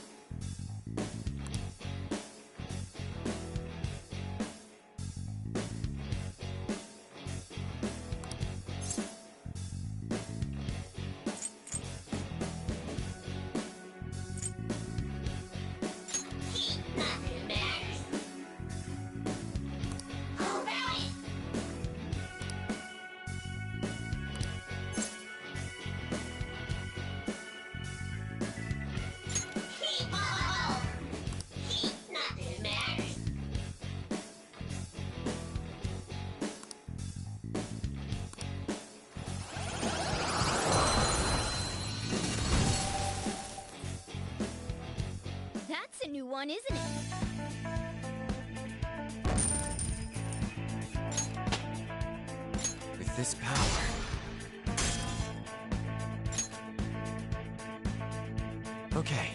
Nothing matters. How about it? Nothing matters. That's a new one, isn't it? With this power... Okay.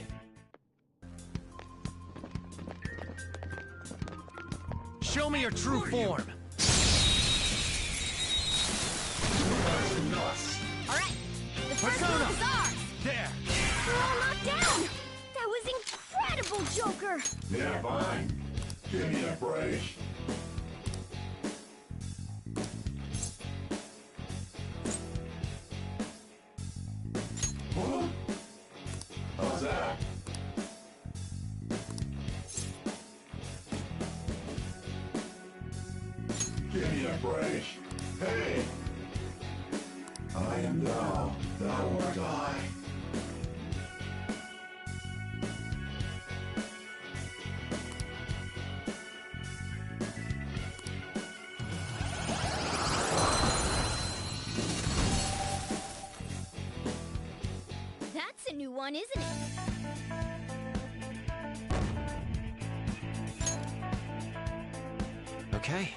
Show me your true form. All right, the first Persona! move is ours! There. We're all knocked down! That was incredible, Joker! Yeah, fine. Give me a break. Huh? How's that? Give me a break. Hey! I am thou art I. That's a new one, isn't it? Okay.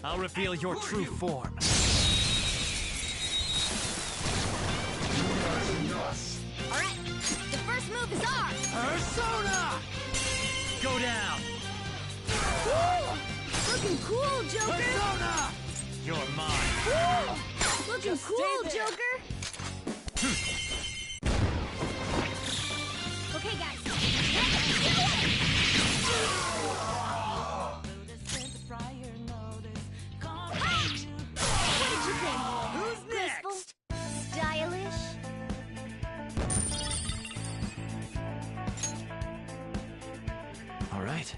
I'll reveal your true form. All right, the first move is ours! Persona! Go down. Woo! Looking cool, Joker! Persona! You're mine. Woo! Looking cool, Joker! Okay, guys, let's do it! What did you think? Who's next? Stylish? All right.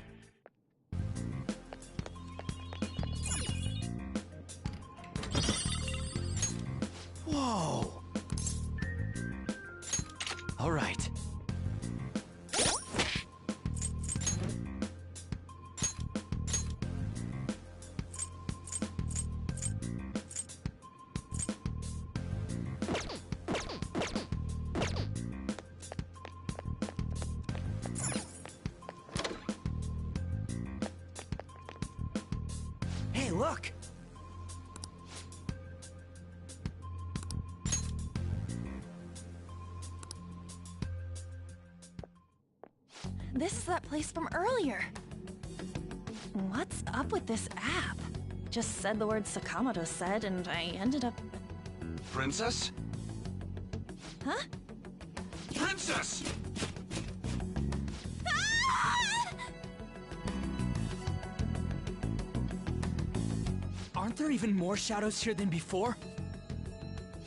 Whoa! All right. Hey, look! This is that place from earlier. What's up with this app? Just said the word Sakamoto said, and I ended up... Princess? Huh? Princess! Aren't there even more shadows here than before?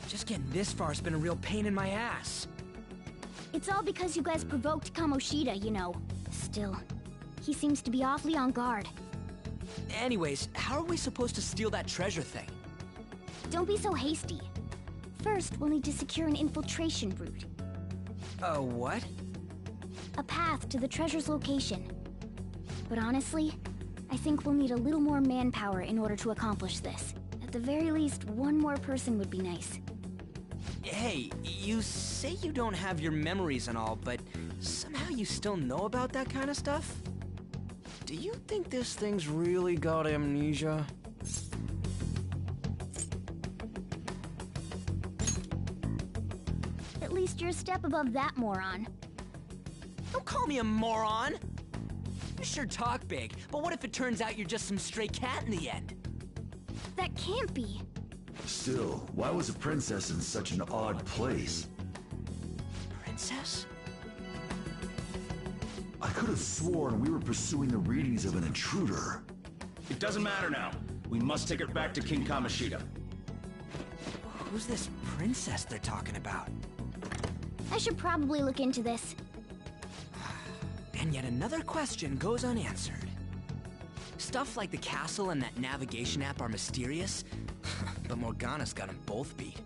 Just getting this far has been a real pain in my ass. It's all because you guys provoked Kamoshida, you know. Still, he seems to be awfully on guard. Anyways, how are we supposed to steal that treasure thing? Don't be so hasty. First, we'll need to secure an infiltration route. What? A path to the treasure's location. But honestly, I think we'll need a little more manpower in order to accomplish this. At the very least, one more person would be nice. Hey, you say you don't have your memories and all, but somehow you still know about that kind of stuff? Do you think this thing's really got amnesia? At least you're a step above that moron. Don't call me a moron! You sure talk big, but what if it turns out you're just some stray cat in the end? That can't be. Still, why was a princess in such an odd place? Princess? I could have sworn we were pursuing the readings of an intruder. It doesn't matter now. We must take her back to King Kamoshida. Who's this princess they're talking about? I should probably look into this. And yet another question goes unanswered. Stuff like the castle and that navigation app are mysterious, but Morgana's got them both beat.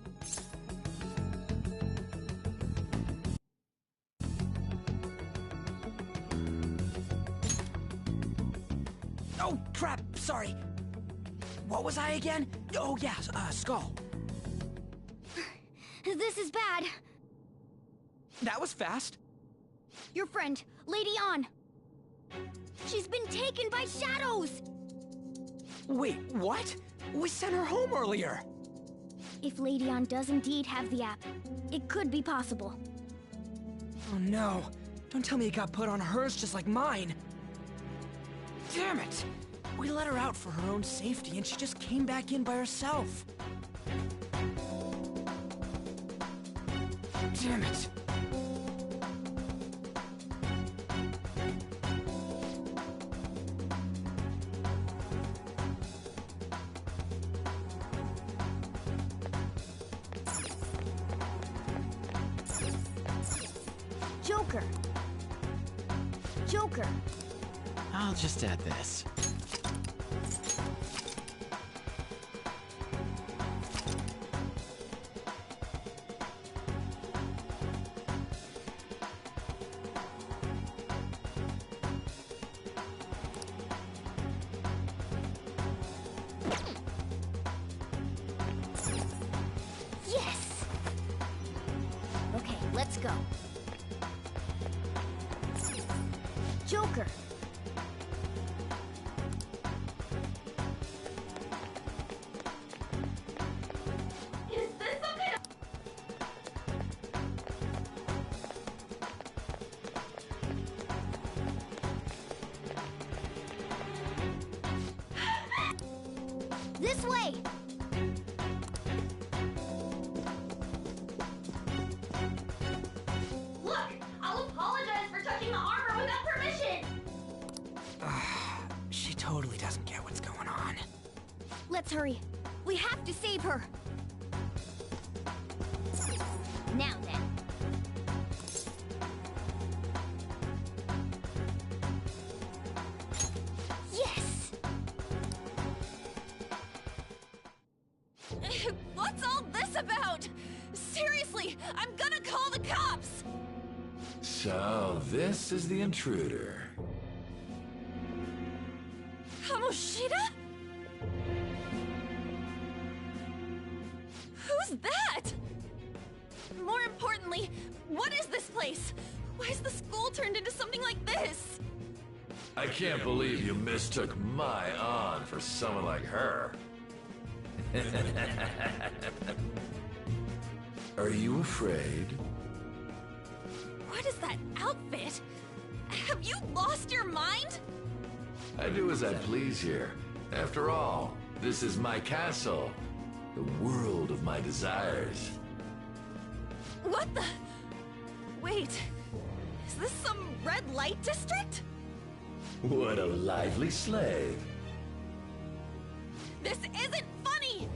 Oh, crap, sorry. What was I again? Oh, yeah, Skull. This is bad. That was fast. Your friend, Lady Ann. She's been taken by shadows! Wait, what? We sent her home earlier! If Lady Ann does indeed have the app, it could be possible. Oh no. Don't tell me it got put on hers just like mine. Damn it! We let her out for her own safety and she just came back in by herself. Damn it. Joker. Joker. I'll just add this. Yes! Okay, let's go. Joker. Is this some kind of... This way! Look! I'll apologize for touching the armor without permission! She totally doesn't get what's going on. Let's hurry. We have to save her. Now then. Yes! What's all this about? Seriously, I'm gonna call the cops! So, this is the intruder. Kamoshida? Who's that? More importantly, what is this place? Why is the school turned into something like this? I can't believe you mistook my Ann for someone like her. Are you afraid? What is that outfit? Have you lost your mind? I do as I please here. After all, this is my castle. The world of my desires. What the? Wait, is this some red light district? What a lively slave. This isn't funny!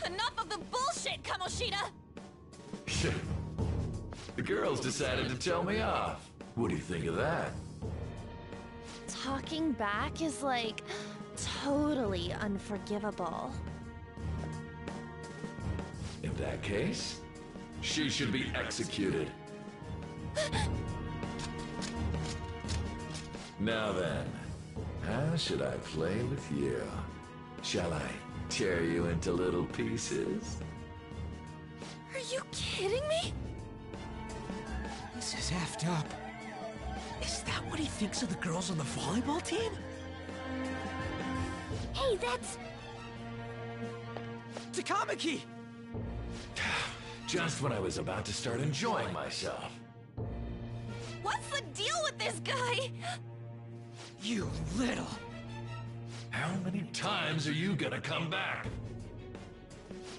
Enough of the bullshit, Kamoshida! The girls decided to tell me off. What do you think of that? Talking back is like totally unforgivable. In that case, she should be executed. Now then, How should I play with you? Shall I tear you into little pieces? Are you kidding me? This is effed up. Is that what he thinks of the girls on the volleyball team? Hey, that's... Takamaki! Just when I was about to start enjoying myself. What's the deal with this guy? You little... How many times are you gonna come back?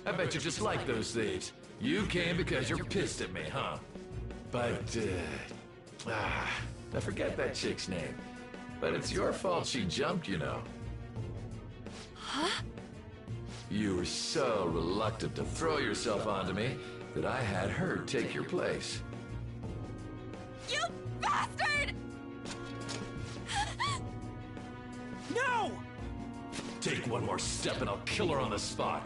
I bet you just like those thieves. You came because you're pissed at me, huh? But, I forget that chick's name. But it's your fault she jumped, you know. Huh? You were so reluctant to throw yourself onto me that I had her take your place. You bastard! No! Take one more step and I'll kill her on the spot.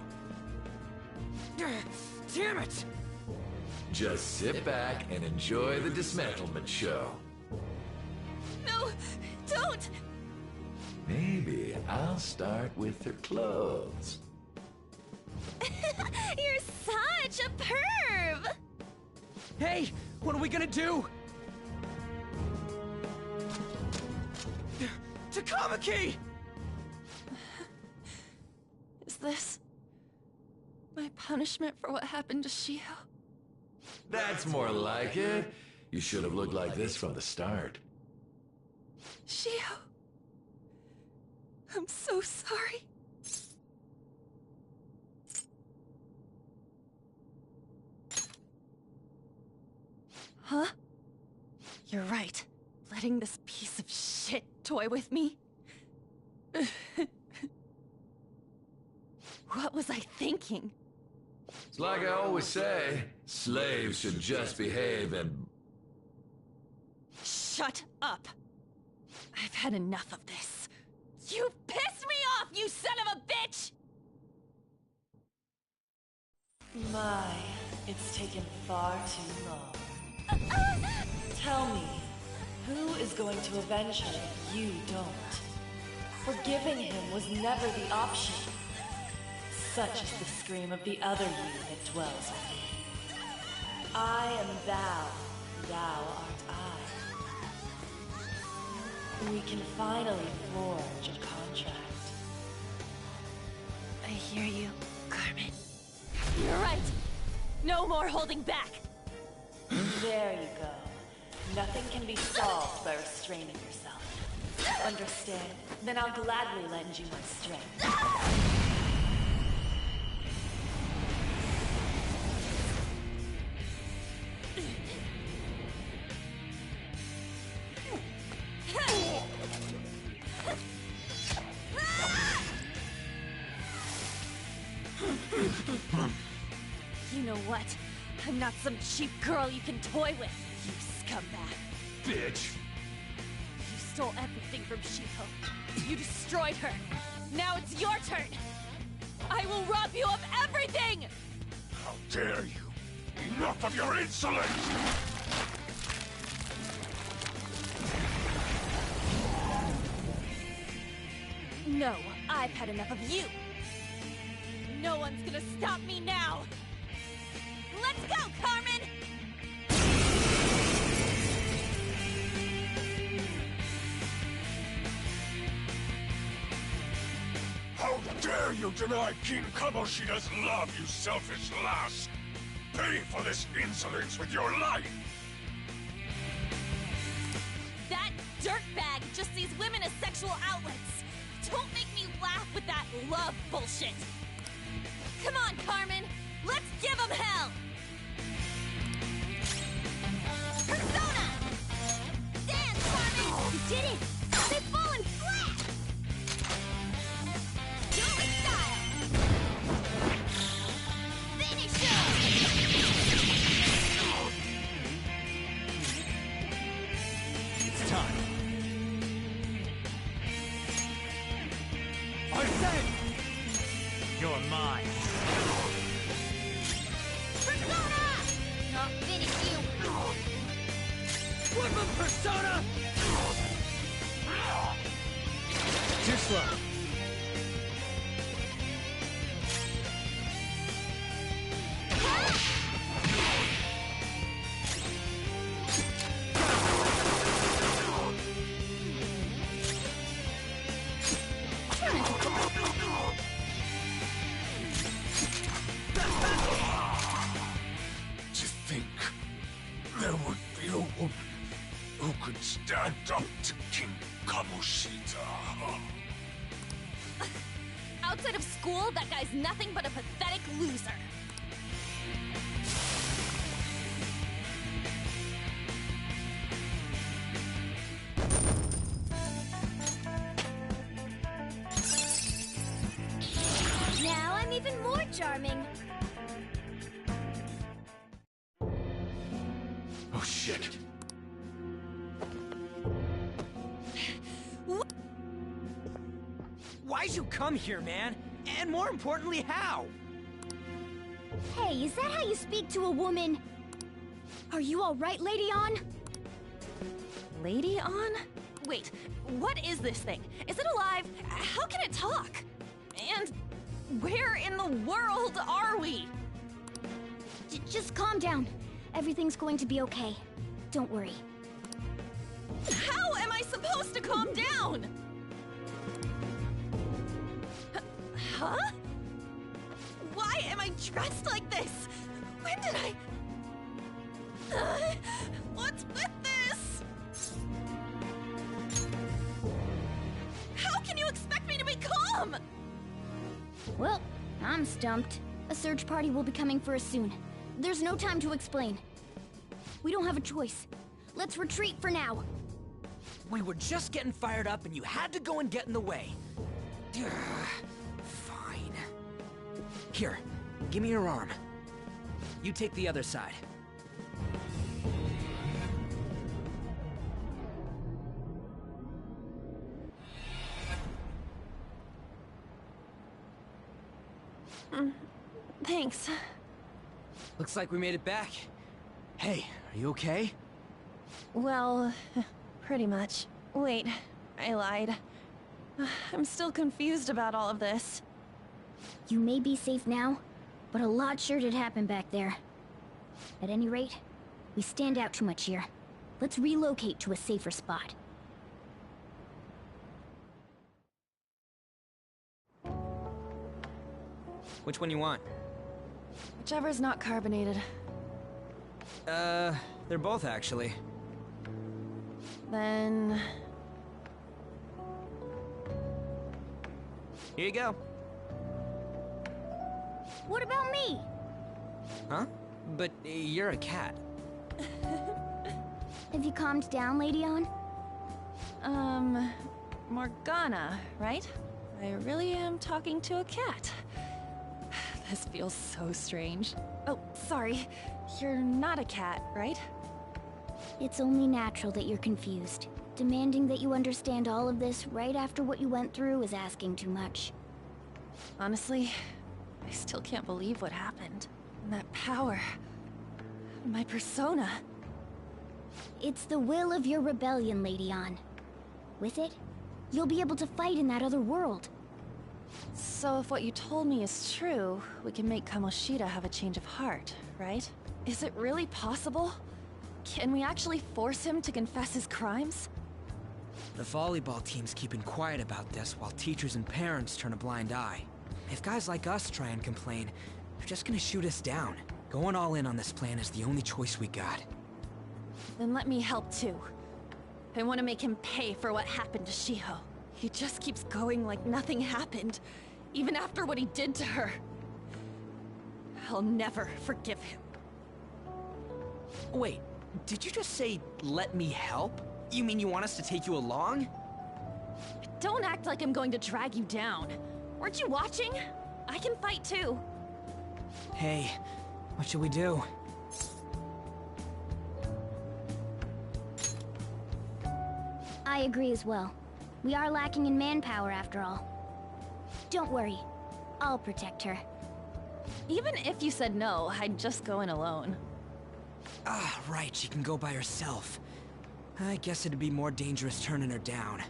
Damn it! Just sit back and enjoy the dismantlement show. No, don't! Maybe I'll start with her clothes. You're such a perv! Hey, what are we gonna do? Takamaki! Is this my punishment for what happened to Shiho? That's more like it. You should have looked like this from the start. Shiho, I'm so sorry. Huh? You're right. Letting this piece of shit toy with me? What was I thinking? It's like I always say, slaves should just behave and... Shut up! I've had enough of this. You pissed me off, you son of a bitch! My, it's taken far too long. Tell me, who is going to avenge her if you don't? Forgiving him was never the option. Such is the scream of the other you that dwells within. I am thou, thou art I. We can finally forge a contract. I hear you, Carmen. You're right. No more holding back. There you go. Nothing can be solved by restraining yourself. Understand? Then I'll gladly lend you my strength. You know what? I'm not some cheap girl you can toy with, you scumbag. Bitch! You stole everything from Shiho. You destroyed her. Now it's your turn. I will rob you of everything! How dare you! Enough of your insolence! No, I've had enough of you. No one's gonna stop me now. Let's go, Carmen! How dare you deny King Kamoshida's love, you selfish lass! Pay for this insolence with your life! That dirtbag just sees women as sexual outlets. Don't make me laugh with that love bullshit. Come on, Carmen! Let's give them hell! Persona! Dance, Carmen! You did it! They've fallen flat! Jewelry style! Finish It's time. Arsene! You're mine. Persona! Not finish you! Flip of Persona! slow. To think there would be a woman who could stand up to King Kamoshida. Outside of school, that guy's nothing but a pathetic loser. Now I'm even more charming. Oh shit. Why'd you come here, man? And more importantly, how? Hey, is that how you speak to a woman? Are you alright, Lady On? Lady On? Wait, what is this thing? Is it alive? How can it talk? And where in the world are we? Just calm down. Everything's going to be okay. Don't worry. How am I supposed to calm down? Huh? Why am I dressed like this? When did I... what's with this? How can you expect me to be calm? Well, I'm stumped. A search party will be coming for us soon. There's no time to explain. We don't have a choice. Let's retreat for now. We were just getting fired up and you had to go and get in the way. Fine. Here, give me your arm. You take the other side. Thanks. Looks like we made it back. Hey, are you okay? Well, pretty much. Wait, I lied. I'm still confused about all of this. You may be safe now, but a lot sure did happen back there. At any rate, we stand out too much here. Let's relocate to a safer spot. Which one you want? Whichever's not carbonated. They're both actually. Then... Here you go. What about me? Huh? But you're a cat. Have you calmed down, Lady On? Morgana, right? I really am talking to a cat. This feels so strange. Oh, sorry. You're not a cat, right? It's only natural that you're confused. Demanding that you understand all of this right after what you went through is asking too much. Honestly, I still can't believe what happened. And that power... my persona... It's the will of your rebellion, Lady On. With it, you'll be able to fight in that other world. So if what you told me is true, we can make Kamoshida have a change of heart, right? Is it really possible? Can we actually force him to confess his crimes? The volleyball team's keeping quiet about this while teachers and parents turn a blind eye. If guys like us try and complain, they're just gonna shoot us down. Going all in on this plan is the only choice we got. Then let me help too. I want to make him pay for what happened to Shiho. He just keeps going like nothing happened, even after what he did to her. I'll never forgive him. Wait, did you just say, let me help? You mean you want us to take you along? Don't act like I'm going to drag you down. Weren't you watching? I can fight too. Hey, what should we do? I agree as well. We are lacking in manpower after all. Don't worry. I'll protect her. Even if you said no, I'd just go in alone. Ah, right, she can go by herself. I guess it'd be more dangerous turning her down.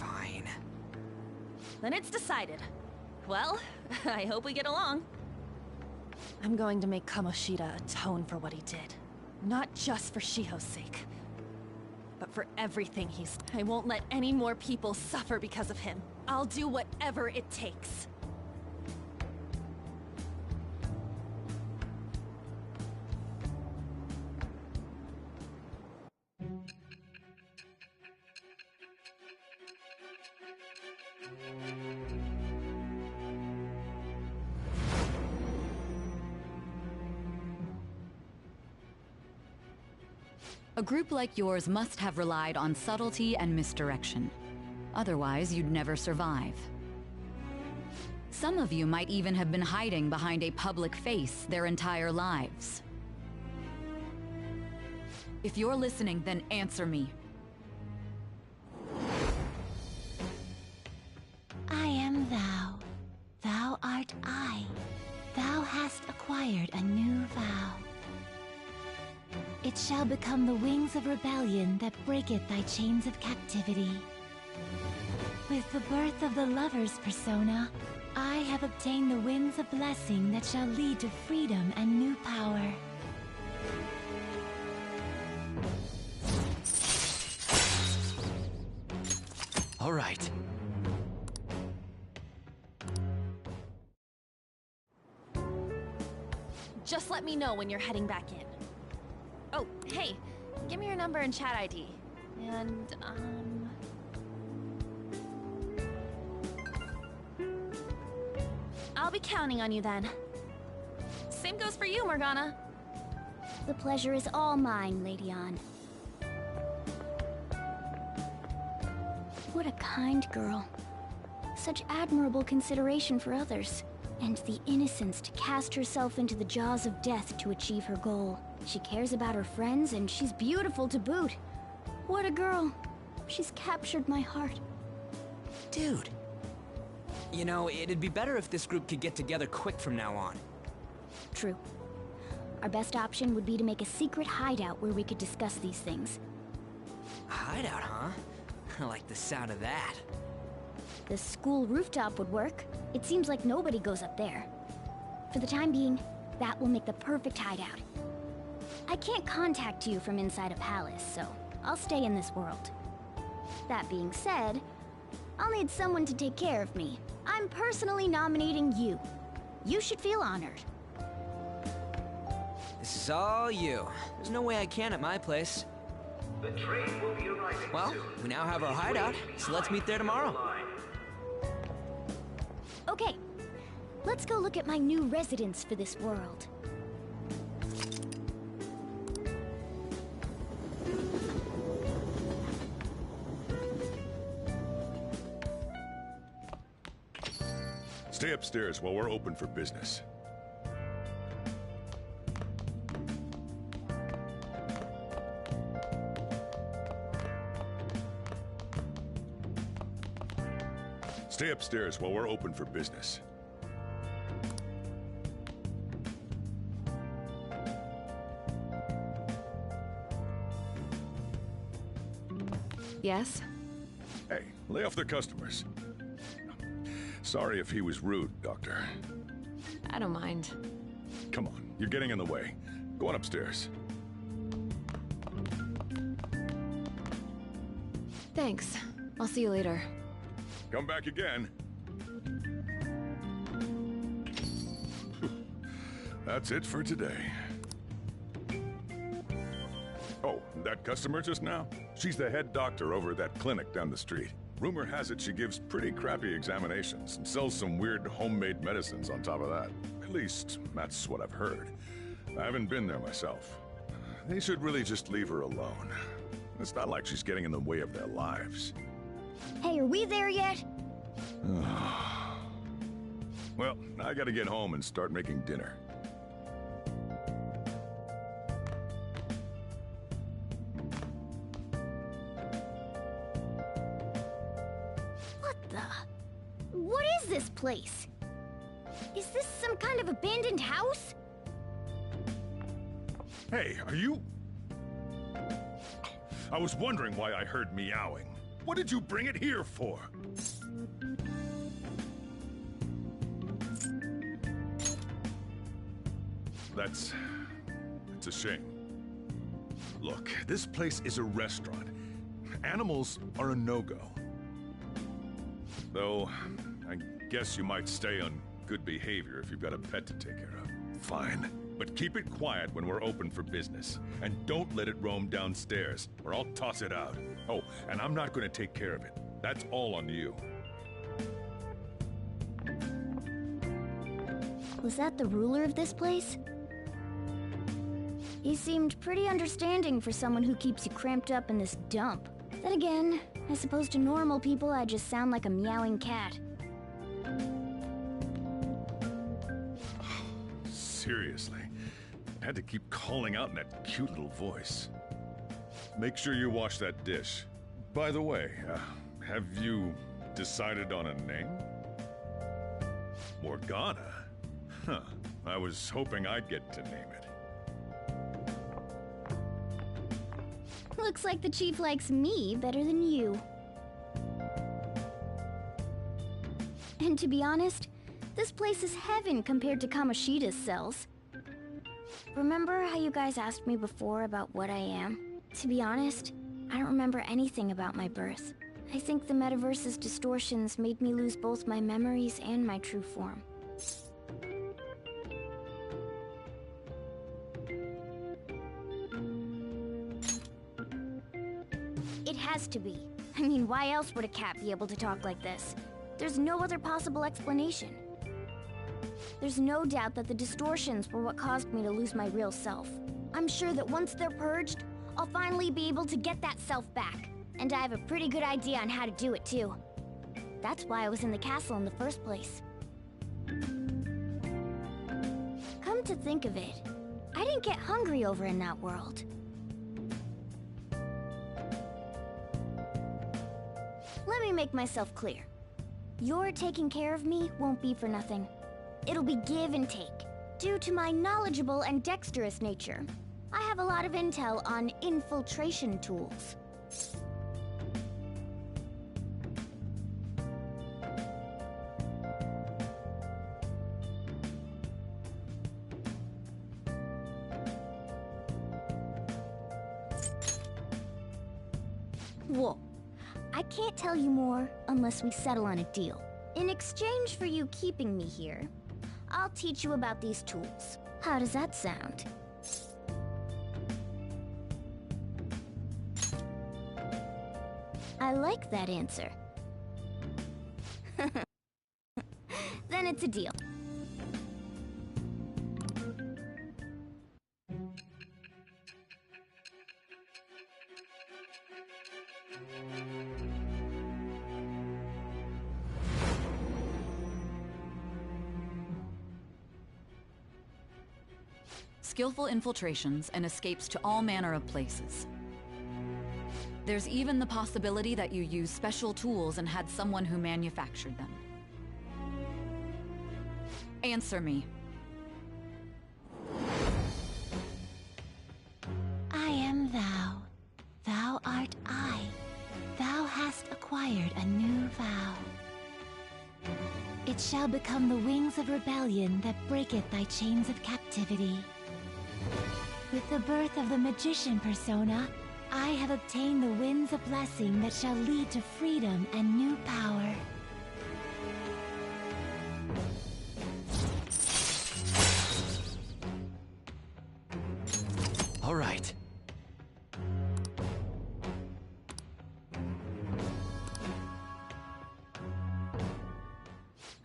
Fine. Then it's decided. Well, I hope we get along. I'm going to make Kamoshida atone for what he did. Not just for Shiho's sake, but for everything he's... I won't let any more people suffer because of him. I'll do whatever it takes. A group like yours must have relied on subtlety and misdirection. Otherwise, you'd never survive. Some of you might even have been hiding behind a public face their entire lives. If you're listening, then answer me. I am thou. Thou art I. Thou hast acquired a new vow. It shall become the wings of rebellion that breaketh thy chains of captivity. With the birth of the lover's persona, I have obtained the winds of blessing that shall lead to freedom and new power. All right. Just let me know when you're heading back in. Oh, hey, give me your number and chat ID. And, I'll be counting on you then. Same goes for you, Morgana. The pleasure is all mine, Lady Ann. What a kind girl. Such admirable consideration for others. And the innocence to cast herself into the jaws of death to achieve her goal. She cares about her friends, and she's beautiful to boot. What a girl. She's captured my heart. Dude. You know, it'd be better if this group could get together quick from now on. True. Our best option would be to make a secret hideout where we could discuss these things. A hideout, huh? I like the sound of that. The school rooftop would work. It seems like nobody goes up there. For the time being, that will make the perfect hideout. I can't contact you from inside a palace, so I'll stay in this world. That being said, I'll need someone to take care of me. I'm personally nominating you. You should feel honored. This is all you. There's no way I can at my place. The train will be arriving well, soon. We now have our hideout, so let's meet there tomorrow. Okay, let's go look at my new residence for this world. Stay upstairs while we're open for business. Stay upstairs while we're open for business. Yes? Hey, lay off the customers. Sorry if he was rude, Doctor. I don't mind. Come on, you're getting in the way. Go on upstairs. Thanks. I'll see you later. Come back again. That's it for today. Oh, that customer just now? She's the head doctor over at that clinic down the street. Rumor has it she gives pretty crappy examinations and sells some weird homemade medicines on top of that. At least, that's what I've heard. I haven't been there myself. They should really just leave her alone. It's not like she's getting in the way of their lives. Hey, are we there yet? Well, I gotta get home and start making dinner. What is this place? Is this some kind of abandoned house? Hey, are you... I was wondering why I heard meowing. What did you bring it here for? That's a shame. Look, this place is a restaurant. Animals are a no-go. Though, I guess you might stay on good behavior if you've got a pet to take care of. Fine. But keep it quiet when we're open for business. And don't let it roam downstairs, or I'll toss it out. Oh, and I'm not going to take care of it. That's all on you. Was that the ruler of this place? He seemed pretty understanding for someone who keeps you cramped up in this dump. Then again, I suppose to normal people I just sound like a meowing cat. Seriously, I had to keep calling out in that cute little voice. Make sure you wash that dish. By the way, have you decided on a name? Morgana? Huh. I was hoping I'd get to name it. Looks like the chief likes me better than you. And to be honest, this place is heaven compared to Kamoshida's cells. Remember how you guys asked me before about what I am? To be honest, I don't remember anything about my birth. I think the metaverse's distortions made me lose both my memories and my true form. It has to be. I mean, why else would a cat be able to talk like this? There's no other possible explanation. There's no doubt that the distortions were what caused me to lose my real self. I'm sure that once they're purged, I'll finally be able to get that self back. And I have a pretty good idea on how to do it too. That's why I was in the castle in the first place. Come to think of it, I didn't get hungry over in that world. Let me make myself clear. Your taking care of me won't be for nothing. It'll be give and take. Due to my knowledgeable and dexterous nature, I have a lot of intel on infiltration tools. Whoa. I can't tell you more unless we settle on a deal. In exchange for you keeping me here, I'll teach you about these tools. How does that sound? I like that answer. Then it's a deal. Skillful infiltrations and escapes to all manner of places. There's even the possibility that you use special tools and had someone who manufactured them. Answer me. I am thou. Thou art I. Thou hast acquired a new vow. It shall become the wings of rebellion that breaketh thy chains of captivity. With the birth of the magician persona, I have obtained the winds of blessing that shall lead to freedom and new power. All right.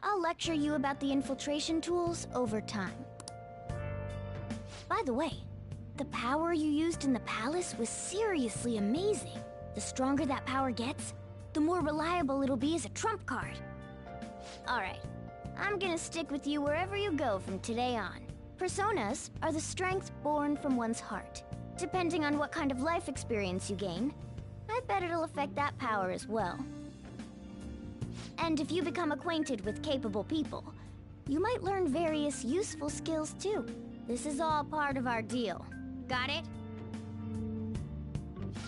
I'll lecture you about the infiltration tools over time. By the way, the power you used in the palace was seriously amazing. The stronger that power gets, the more reliable it'll be as a trump card. Alright, I'm gonna stick with you wherever you go from today on. Personas are the strength born from one's heart. Depending on what kind of life experience you gain, I bet it'll affect that power as well. And if you become acquainted with capable people, you might learn various useful skills too. This is all part of our deal. Got it?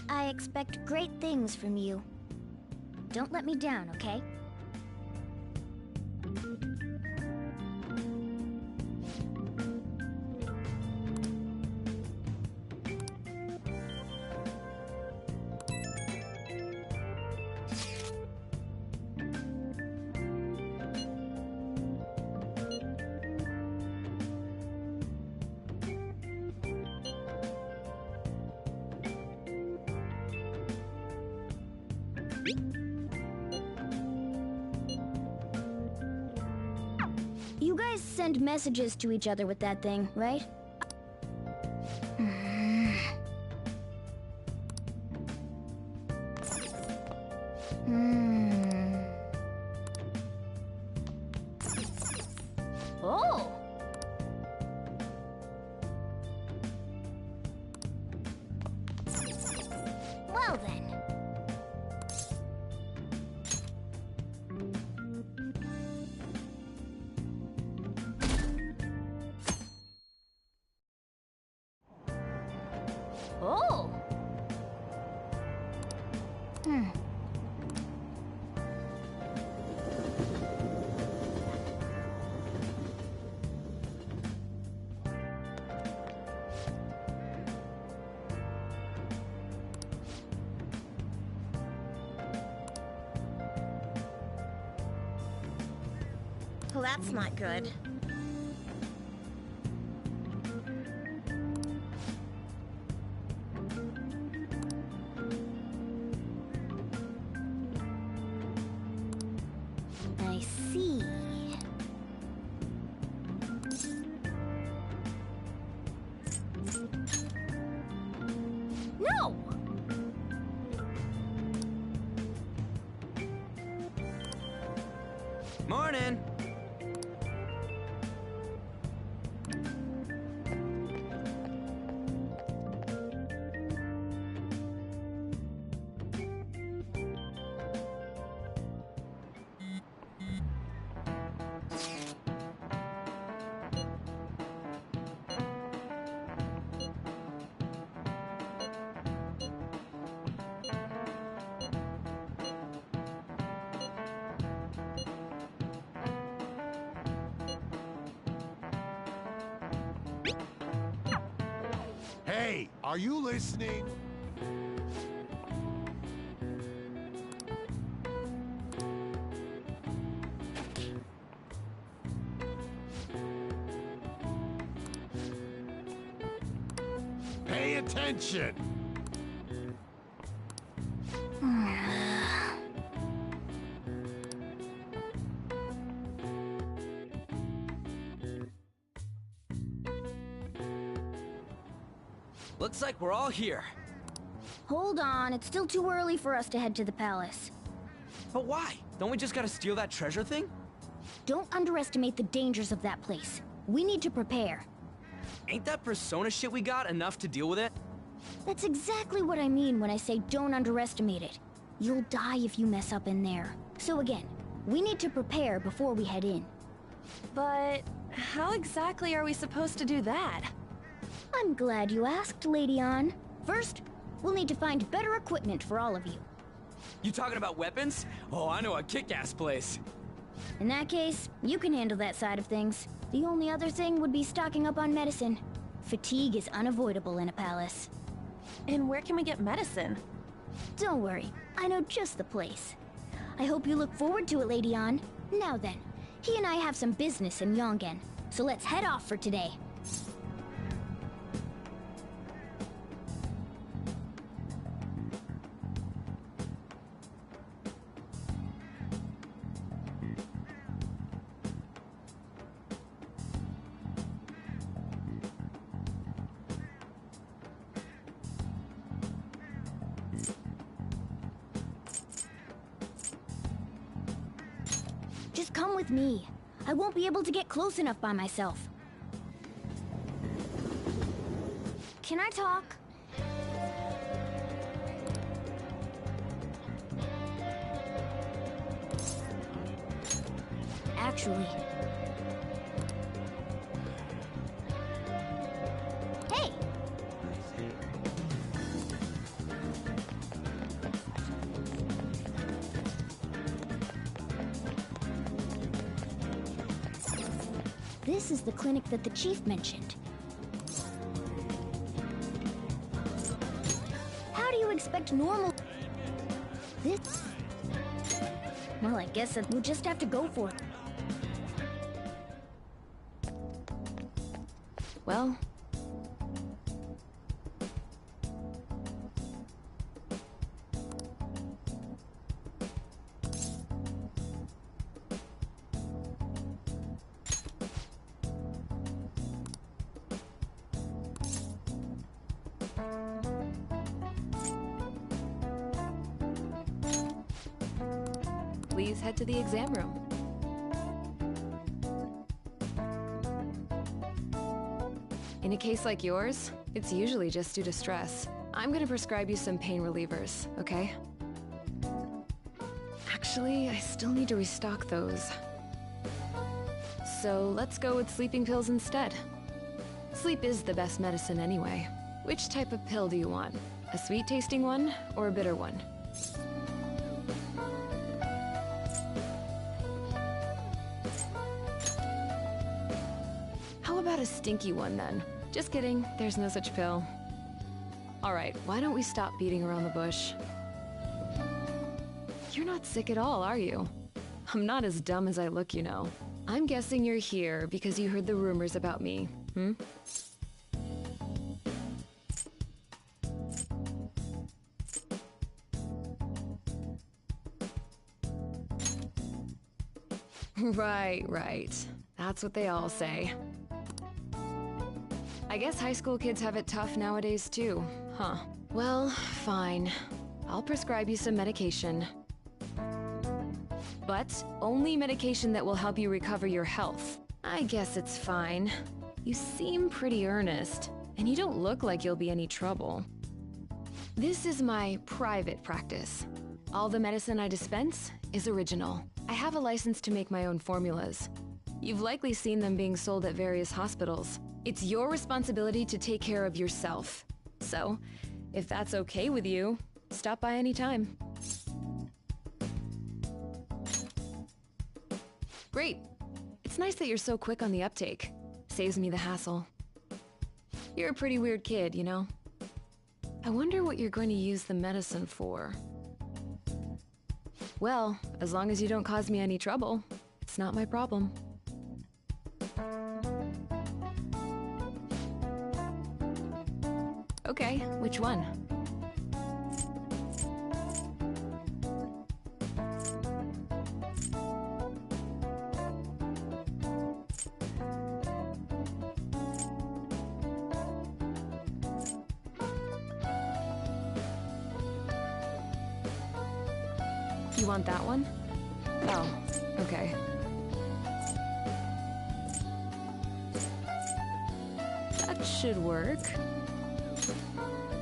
I expect great things from you. Don't let me down, okay? You guys send messages to each other with that thing, right? Oh! Well then. Oh! Well, that's not good. I see. No! Morning! Hey, are you listening? Pay attention! Looks like we're all here. Hold on, it's still too early for us to head to the palace. But why? Don't we just gotta steal that treasure thing? Don't underestimate the dangers of that place. We need to prepare. Ain't that persona shit we got enough to deal with it? That's exactly what I mean when I say don't underestimate it. You'll die if you mess up in there. So again, we need to prepare before we head in. But how exactly are we supposed to do that? I'm glad you asked, Lady Ann. First, we'll need to find better equipment for all of you. You talking about weapons? Oh, I know a kick-ass place. In that case, you can handle that side of things. The only other thing would be stocking up on medicine. Fatigue is unavoidable in a palace. And where can we get medicine? Don't worry, I know just the place. I hope you look forward to it, Lady Ann. Now then, he and I have some business in Yongen, so let's head off for today. Just come with me. I won't be able to get close enough by myself. Can I talk? Actually... Hey! This is the clinic that the chief mentioned. How do you expect normal... This... Well, I guess that we'll just have to go for it. Well... Please head to the exam room. In a case like yours, it's usually just due to stress. I'm gonna prescribe you some pain relievers, okay? Actually, I still need to restock those. So let's go with sleeping pills instead. Sleep is the best medicine anyway. Which type of pill do you want? A sweet-tasting one or a bitter one? How about a stinky one then? Just kidding, there's no such pill. Alright, why don't we stop beating around the bush? You're not sick at all, are you? I'm not as dumb as I look, you know. I'm guessing you're here because you heard the rumors about me, hmm? Right. That's what they all say. I guess high school kids have it tough nowadays too, huh? Well, fine. I'll prescribe you some medication. But only medication that will help you recover your health. I guess it's fine. You seem pretty earnest, and you don't look like you'll be any trouble. This is my private practice. All the medicine I dispense is original. I have a license to make my own formulas. You've likely seen them being sold at various hospitals. It's your responsibility to take care of yourself. So, if that's okay with you, stop by anytime. Great. It's nice that you're so quick on the uptake. Saves me the hassle. You're a pretty weird kid, you know? I wonder what you're going to use the medicine for. Well, as long as you don't cause me any trouble, it's not my problem. Okay, which one? You want that one? Oh, okay. That should work.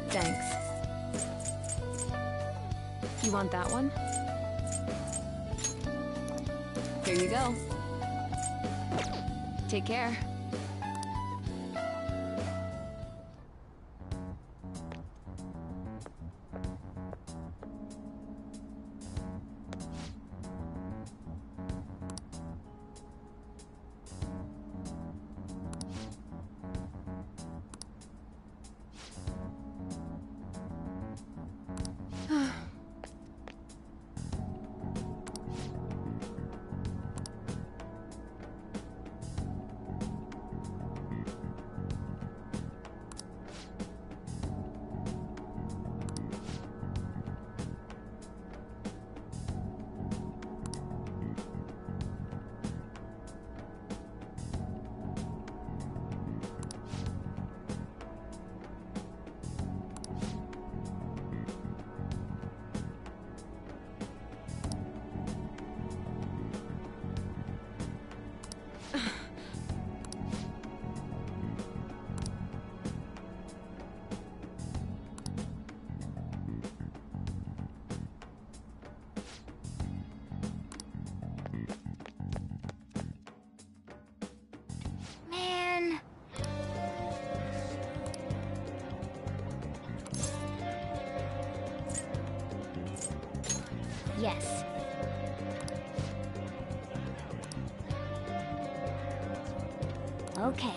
Thanks. You want that one? Here you go. Take care. Man. Yes. Okay.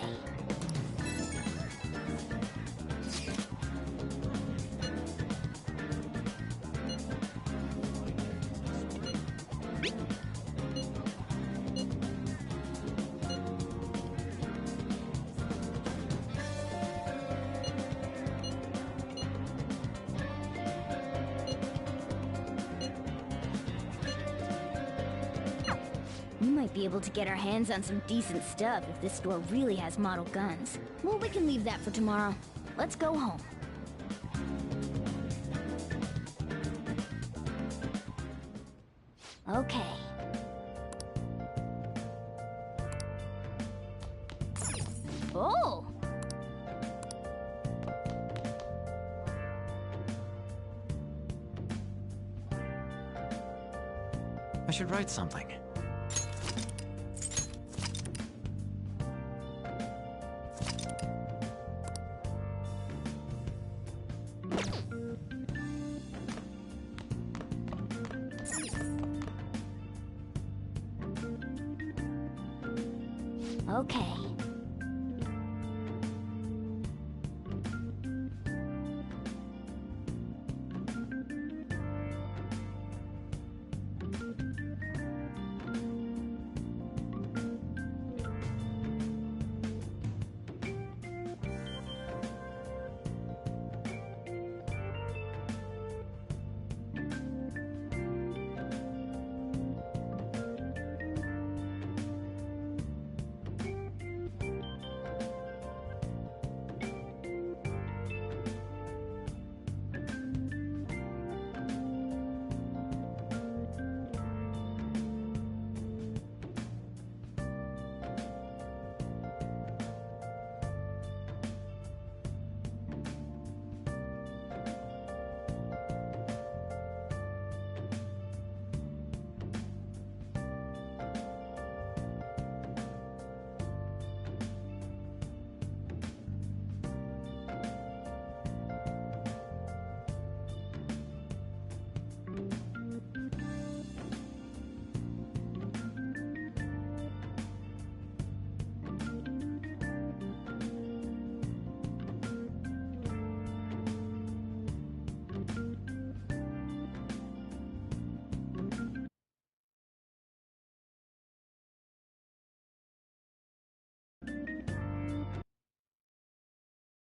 We might be able to get our hands on some decent stuff if this store really has model guns. Well, we can leave that for tomorrow. Let's go home. Okay. Oh! I should write something. Okay.